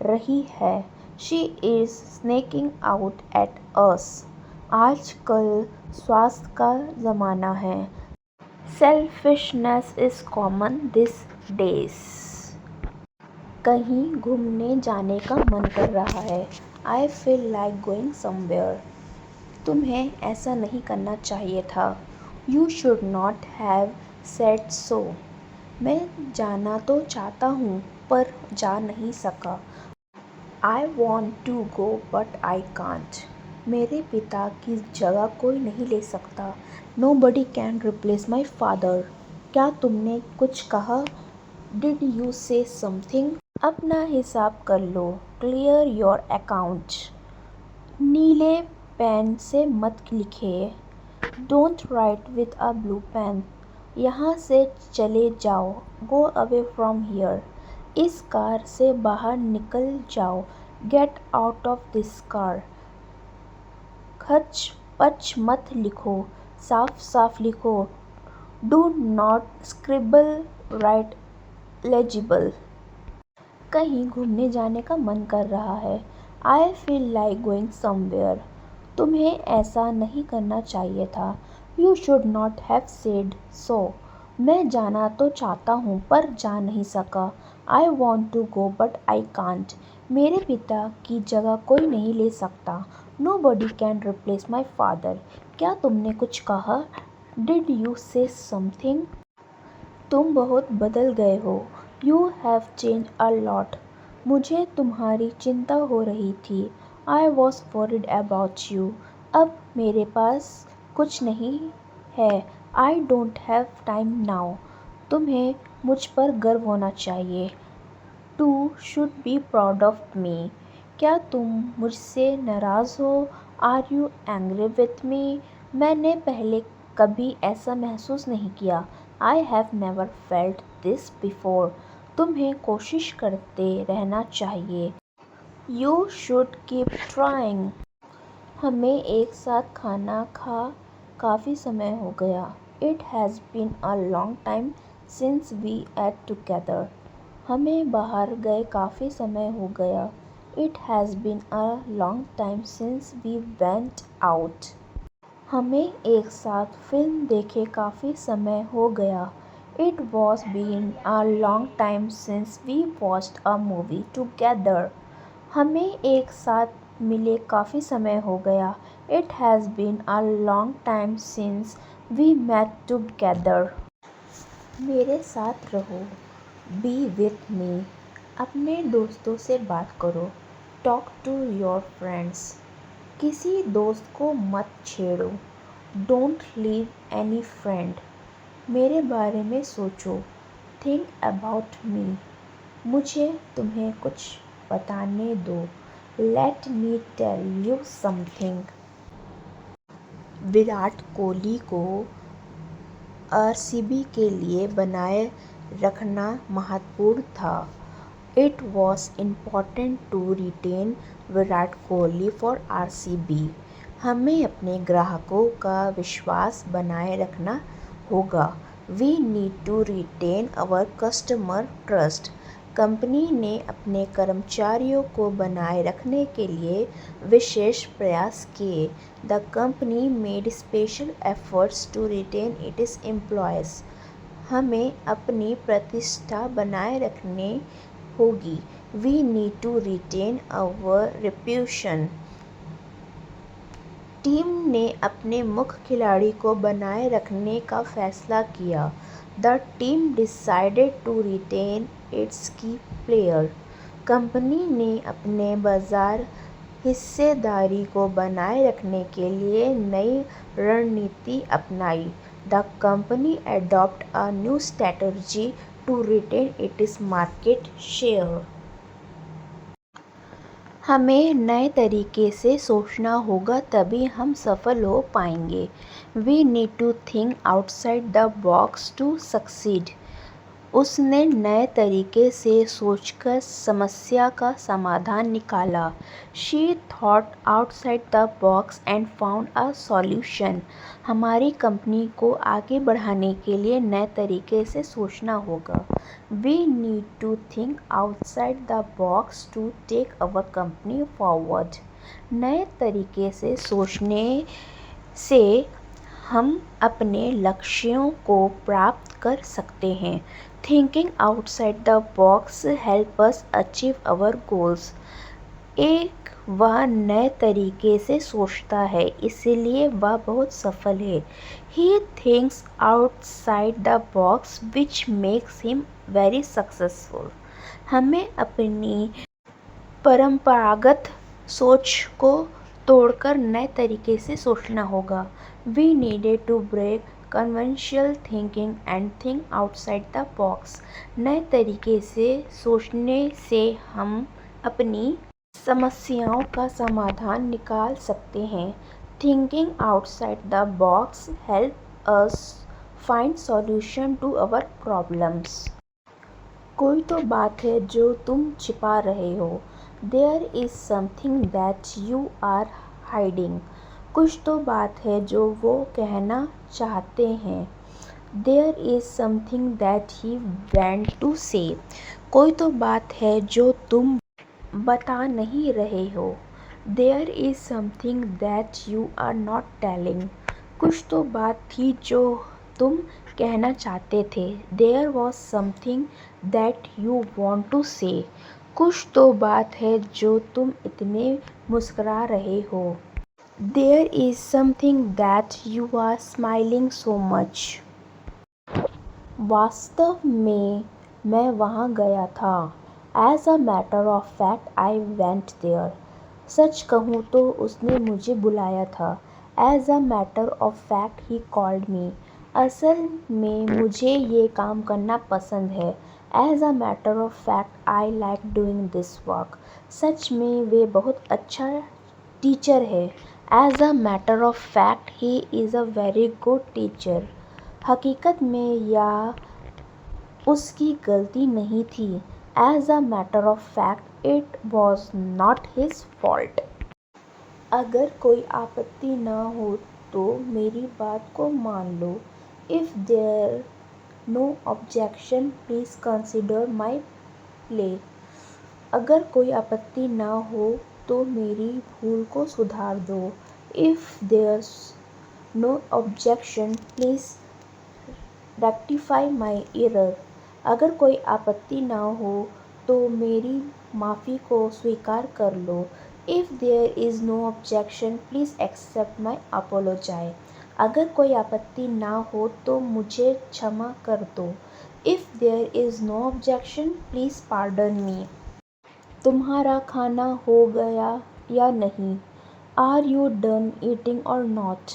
रही है। She is sneaking out at us. आजकल स्वास्थ्य का ज़माना है। Selfishness is common this days. कहीं घूमने जाने का मन कर रहा है। I feel like going somewhere. तुम्हें ऐसा नहीं करना चाहिए था। You should not have said so. मैं जाना तो चाहता हूँ पर जा नहीं सका। I want to go but I can't. मेरे पिता की जगह कोई नहीं ले सकता। Nobody can replace my father. क्या तुमने कुछ कहा? Did you say something? अपना हिसाब कर लो। Clear your account. नीले पेन से मत लिखिए। Don't write with a blue pen. यहाँ से चले जाओ। Go away from here. इस कार से बाहर निकल जाओ। Get out of this car. खच पच मत लिखो। साफ साफ लिखो। Do not scribble right legible. कहीं घूमने जाने का मन कर रहा है। I feel like going somewhere. तुम्हें ऐसा नहीं करना चाहिए था। You should not have said so. मैं जाना तो चाहता हूँ पर जा नहीं सका। I want to go but I can't. मेरे पिता की जगह कोई नहीं ले सकता। Nobody can replace my father. क्या तुमने कुछ कहा? Did you say something? तुम बहुत बदल गए हो। You have change a lot. मुझे तुम्हारी चिंता हो रही थी। I was worried about you. अब मेरे पास कुछ नहीं है। I don't have time now. तुम्हें मुझ पर गर्व होना चाहिए। To should be proud of me. क्या तुम मुझसे नाराज़ हो? Are you angry with me? मैंने पहले कभी ऐसा महसूस नहीं किया। I have never felt this before. तुम्हें कोशिश करते रहना चाहिए। You should keep trying. हमें एक साथ खाना खा काफ़ी समय हो गया। It has been a long time since we ate together. हमें बाहर गए काफ़ी समय हो गया। It has been a long time since we went out. हमें एक साथ फिल्म देखे काफ़ी समय हो गया। It was been a long time since we watched a movie together. हमें एक साथ मिले काफ़ी समय हो गया। It has been a long time since we met together. मेरे साथ रहो। Be with me. अपने दोस्तों से बात करो। Talk to your friends. किसी दोस्त को मत छेड़ो। Don't leave any friend. मेरे बारे में सोचो। Think about me. मुझे तुम्हें कुछ बताने दो। Let me tell you something. Virat Kohli को आरसीबी के लिए बनाए रखना महत्वपूर्ण था। It was important to retain Virat Kohli for RCB. हमें अपने ग्राहकों का विश्वास बनाए रखना होगा। We need to retain our customer trust. Company ने अपने कर्मचारियों को बनाए रखने के लिए विशेष प्रयास किए। The company made special efforts to retain its employees. हमें अपनी प्रतिष्ठा बनाए रखनी होगी। वी नीड टू रिटेन आवर रेप्यूटेशन। टीम ने अपने मुख्य खिलाड़ी को बनाए रखने का फैसला किया। The team decided to retain its key player. Company ने अपने बाजार हिस्सेदारी को बनाए रखने के लिए नई रणनीति अपनाई। The company adopt a new strategy to retain its market share. हमें नए तरीके से सोचना होगा, तभी हम सफल हो पाएंगे। We need to think outside the box to succeed. उसने नए तरीके से सोचकर समस्या का समाधान निकाला। She thought outside the box and found a solution. हमारी कंपनी को आगे बढ़ाने के लिए नए तरीके से सोचना होगा। We need to think outside the box to take our company forward. नए तरीके से सोचने से हम अपने लक्ष्यों को प्राप्त कर सकते हैं। Thinking outside the box help us achieve our goals. वह नए तरीके से सोचता है, इसलिए वह बहुत सफल है। He thinks outside the box which makes him very successful. हमें अपनी परंपरागत सोच को तोड़कर नए तरीके से सोचना होगा। We needed to break conventional thinking and think outside the box. नए तरीके से सोचने से हम अपनी समस्याओं का समाधान निकाल सकते हैं। Thinking outside the box help us find solution to our problems. कोई तो बात है जो तुम छिपा रहे हो। There is something that you are hiding. कुछ तो बात है जो वो कहना चाहते हैं। There is something that he want to say. कोई तो बात है जो तुम बता नहीं रहे हो। There is something that you are not telling. कुछ तो बात थी जो तुम कहना चाहते थे। There was something that you want to say. कुछ तो बात है जो तुम इतने मुस्कुरा रहे हो। There is something that you are smiling so much. वास्तव में मैं वहाँ गया था। As a matter of fact I went there. सच कहूँ तो उसने मुझे बुलाया था। As a matter of fact he called me. असल में मुझे ये काम करना पसंद है। As a matter of fact I like doing this work. सच में वे बहुत अच्छा टीचर है। As a matter of fact he is a very good teacher. हकीकत में यह उसकी गलती नहीं थी। As a matter of fact it was not his fault. अगर कोई आपत्ति ना हो तो मेरी बात को मान लो। If there no objection please consider my play. अगर कोई आपत्ति ना हो तो मेरी भूल को सुधार दो। If there no objection please rectify my error. अगर कोई आपत्ति ना हो तो मेरी माफ़ी को स्वीकार कर लो। If there is no objection please accept my apology. अगर कोई आपत्ति ना हो तो मुझे क्षमा कर दो। If there is no objection please pardon me. तुम्हारा खाना हो गया या नहीं? Are you done eating or not?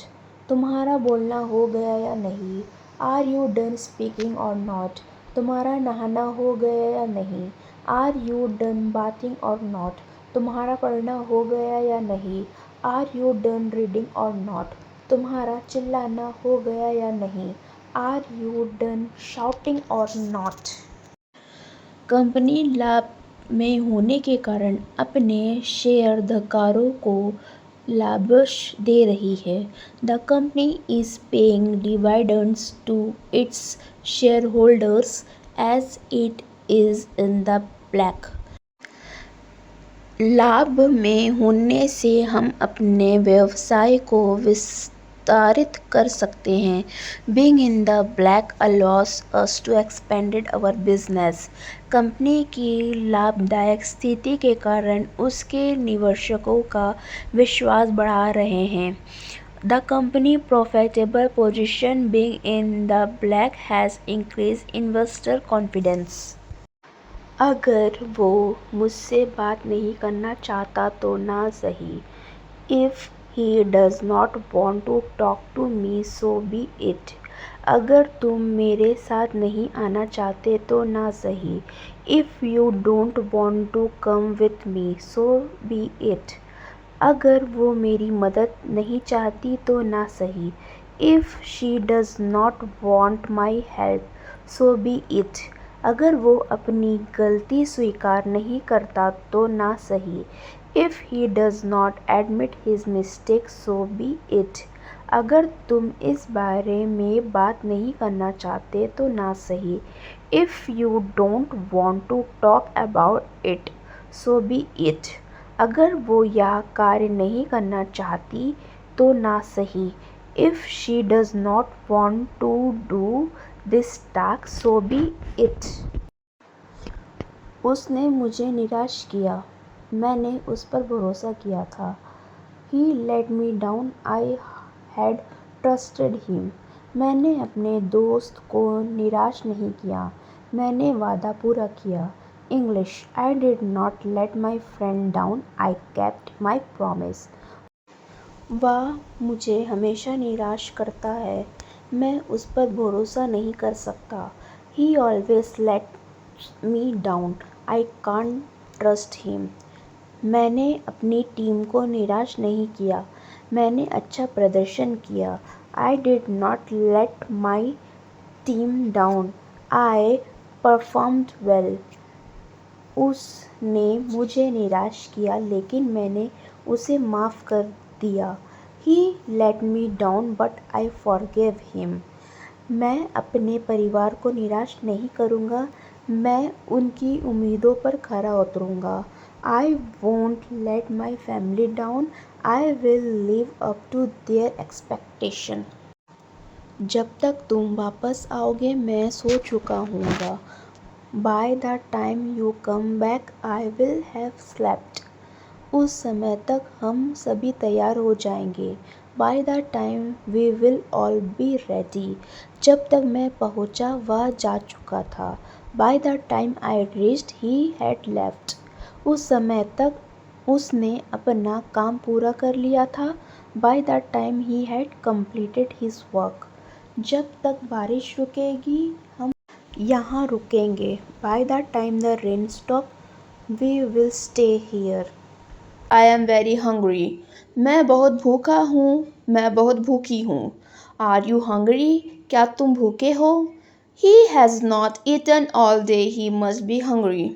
तुम्हारा बोलना हो गया या नहीं? Are you done speaking or not? तुम्हारा नहाना हो गया या नहीं? Are you done bathing or not? तुम्हारा पढ़ना हो गया या नहीं? Are you done reading or not? तुम्हारा चिल्लाना हो गया या नहीं? आर यू डन शाउटिंग और नॉट? कंपनी लाभ में होने के कारण अपने शेयरधारकों को लाभांश दे रही है। The company is paying dividends to its shareholders as it is in the black. लाभ में होने से हम अपने व्यवसाय को विस्तारित कर सकते हैं। Being in the black allows us to expand our business. Company की लाभदायक स्थिति के कारण उसके निवेशकों का विश्वास बढ़ा रहे हैं। The company profitable position being in the black has increased investor confidence. अगर वो मुझसे बात नहीं करना चाहता तो ना सही। If he does not want to talk to me so be it. अगर तुम मेरे साथ नहीं आना चाहते तो ना सही। If you don't want to come with me so be it. अगर वो मेरी मदद नहीं चाहती तो ना सही। If she does not want my help so be it. अगर वो अपनी गलती स्वीकार नहीं करता तो ना सही। If he does not admit his mistake so be it. अगर तुम इस बारे में बात नहीं करना चाहते तो ना सही। If you don't want to talk about it so be it. अगर वो यह कार्य नहीं करना चाहती तो ना सही। If she does not want to do this task so be it. उसने मुझे निराश किया। मैंने उस पर भरोसा किया था। He let me down. I had trusted him. मैंने अपने दोस्त को निराश नहीं किया। मैंने वादा पूरा किया। English. I did not let my friend down. I kept my promise. वह मुझे हमेशा निराश करता है। मैं उस पर भरोसा नहीं कर सकता। He always lets me down. I can't trust him. मैंने अपनी टीम को निराश नहीं किया। मैंने अच्छा प्रदर्शन किया। I did not let my team down. I performed well. उसने मुझे निराश किया लेकिन मैंने उसे माफ़ कर दिया। He let me down but I forgave him. मैं अपने परिवार को निराश नहीं करूँगा। मैं उनकी उम्मीदों पर खरा उतरूँगा। I won't let my family down. I will live up to their expectation. जब तक तुम वापस आओगे मैं सो चुका हूँगा। By the time you come back I will have slept. उस समय तक हम सभी तैयार हो जाएंगे। By the time we will all be ready. जब तक मैं पहुँचा वह जा चुका था। By the time I reached he had left. उस समय तक उसने अपना काम पूरा कर लिया था। By the time he had completed his work. जब तक बारिश रुकेगी हम यहाँ रुकेंगे। By the time the rain stop we will stay here. I am very hungry. मैं बहुत भूखा हूँ। मैं बहुत भूखी हूँ। Are you hungry? क्या तुम भूखे हो? He has not eaten all day. He must be hungry.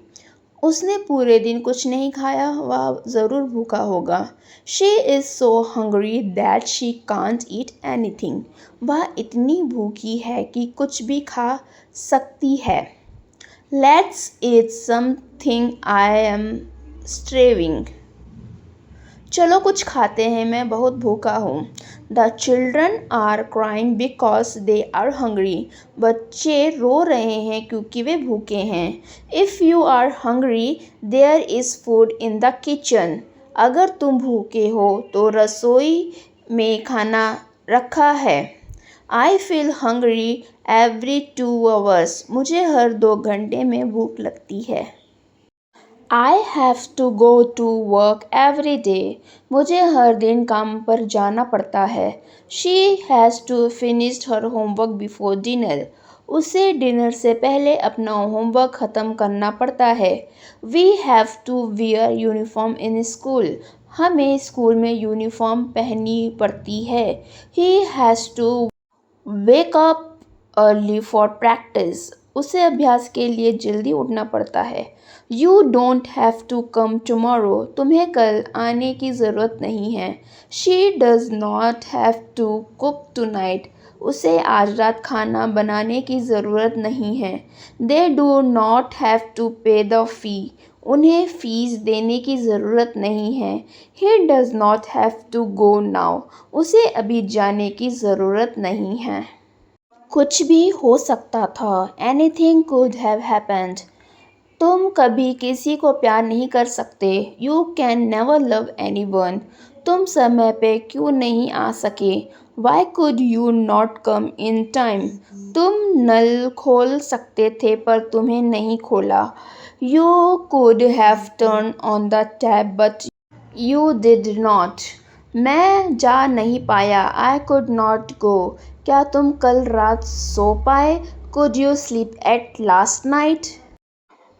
उसने पूरे दिन कुछ नहीं खाया। वह ज़रूर भूखा होगा। She is so hungry that she can't eat anything. वह इतनी भूखी है कि कुछ भी खा सकती है। Let's eat something. I am starving. चलो कुछ खाते हैं। मैं बहुत भूखा हूँ। The children are crying because they are hungry. बच्चे रो रहे हैं क्योंकि वे भूखे हैं। If you are hungry, there is food in the kitchen. अगर तुम भूखे हो तो रसोई में खाना रखा है। I feel hungry every 2 hours. मुझे हर 2 घंटे में भूख लगती है। I have to go to work every day. मुझे हर दिन काम पर जाना पड़ता है। She has to finish her homework before dinner. उसे डिनर से पहले अपना होमवर्क ख़त्म करना पड़ता है। We have to wear uniform in school. हमें स्कूल में यूनिफॉर्म पहननी पड़ती है। He has to wake up early for practice. उसे अभ्यास के लिए जल्दी उठना पड़ता है। You don't have to come tomorrow. तुम्हें कल आने की ज़रूरत नहीं है। She does not have to cook tonight. उसे आज रात खाना बनाने की ज़रूरत नहीं है। They do not have to pay the fee. उन्हें फ़ीस देने की ज़रूरत नहीं है। He does not have to go now. उसे अभी जाने की ज़रूरत नहीं है। कुछ भी हो सकता था। Anything could have happened. तुम कभी किसी को प्यार नहीं कर सकते। You can never love anyone. तुम समय पे क्यों नहीं आ सके? Why could you not come in time? तुम नल खोल सकते थे पर तुम्हें नहीं खोला। You could have turned on the tap but you did not. मैं जा नहीं पाया. I could not go. क्या तुम कल रात सो पाए? Could you sleep at last night?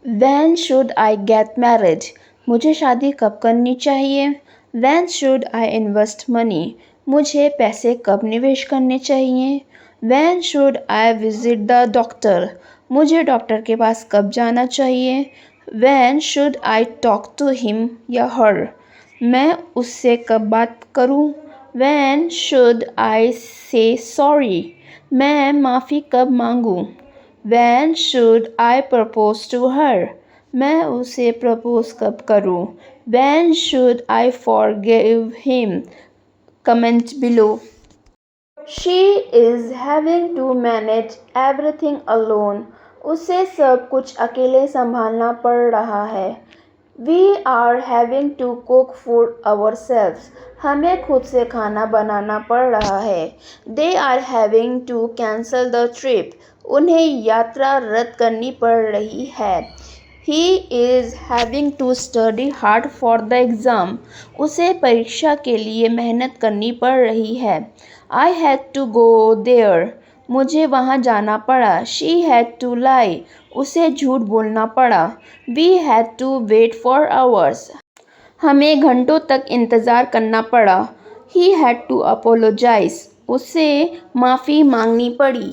When should I get married? मुझे शादी कब करनी चाहिए? When should I invest money? मुझे पैसे कब निवेश करने चाहिए? When should I visit the doctor? मुझे डॉक्टर के पास कब जाना चाहिए? When should I talk to him या her? मैं उससे कब बात करूं? When should I say sorry? मैं माफ़ी कब मांगूं? When should I propose to her? मैं उसे प्रपोज कब करूं? When should I forgive him? Comment below. She is having to manage everything alone. उसे सब कुछ अकेले संभालना पड़ रहा है. We are having to cook food ourselves. हमें खुद से खाना बनाना पड़ रहा है. They are having to cancel the trip. उन्हें यात्रा रद्द करनी पड़ रही है. He is having to study hard for the exam. उसे परीक्षा के लिए मेहनत करनी पड़ रही है. I had to go there. मुझे वहाँ जाना पड़ा. She had to lie. उसे झूठ बोलना पड़ा. We had to wait for hours. हमें घंटों तक इंतज़ार करना पड़ा. He had to apologize. उसे माफ़ी मांगनी पड़ी.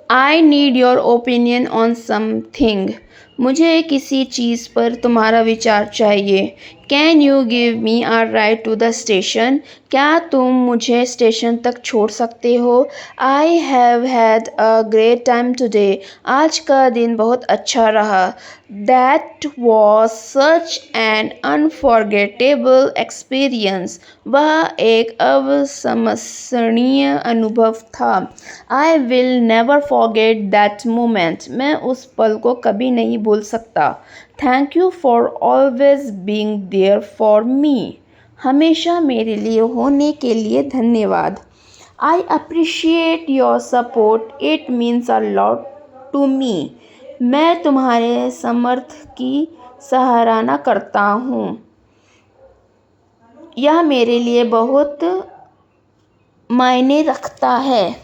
I need your opinion on something. मुझे किसी चीज़ पर तुम्हारा विचार चाहिए. Can you give me a ride to the station? क्या तुम मुझे स्टेशन तक छोड़ सकते हो? I have had a great time today. आज का दिन बहुत अच्छा रहा. That was such an unforgettable experience. वह एक अविस्मरणीय अनुभव था. I will never forget that moment. मैं उस पल को कभी नहीं भूल सकता. Thank you for always being there for me. हमेशा मेरे लिए होने के लिए धन्यवाद. I appreciate your support. It means a lot to me. मैं तुम्हारे समर्थ की सराहना करता हूँ. यह मेरे लिए बहुत मायने रखता है.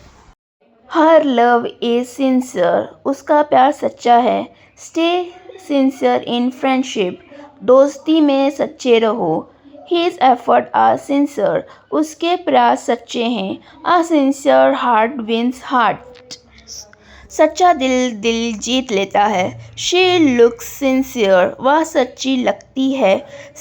Her love is sincere. उसका प्यार सच्चा है. Stay sincere in friendship. दोस्ती में सच्चे रहो. His efforts are sincere. उसके प्रयास सच्चे हैं. A sincere heart wins heart. सच्चा दिल दिल जीत लेता है. She looks sincere. वह सच्ची लगती है.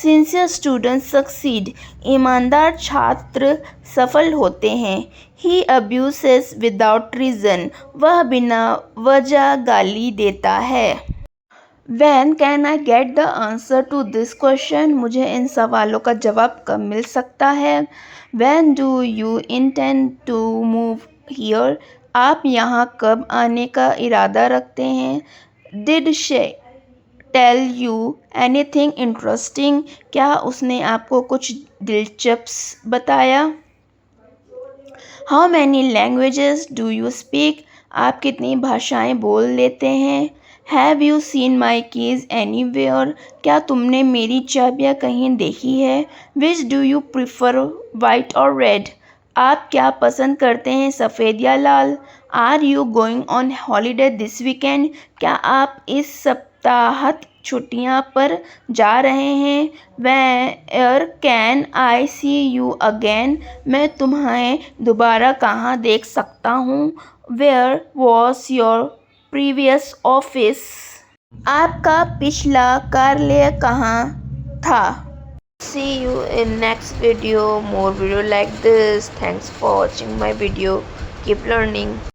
Sincere students succeed. ईमानदार छात्र सफल होते हैं. He abuses without reason. वह बिना वजह गाली देता है. When can I get the answer to this question? मुझे इन सवालों का जवाब कब मिल सकता है? When do you intend to move here? आप यहाँ कब आने का इरादा रखते हैं? Did she tell you anything interesting? क्या उसने आपको कुछ दिलचस्प बताया? How many languages do you speak? आप कितनी भाषाएं बोल लेते हैं? Have you seen my keys anywhere? क्या तुमने मेरी चाबियाँ कहीं देखी है? Which do you prefer, white or red? आप क्या पसंद करते हैं, सफ़ेद या लाल? Are you going on holiday this weekend? क्या आप इस सप्ताहांत छुट्टियां पर जा रहे हैं? Where can I see you again? मैं तुम्हें दोबारा कहाँ देख सकता हूँ? Where was your previous office? आपका पिछला कार्यालय कहाँ था? See you in next video. More video like this. Thanks for watching my video. Keep learning.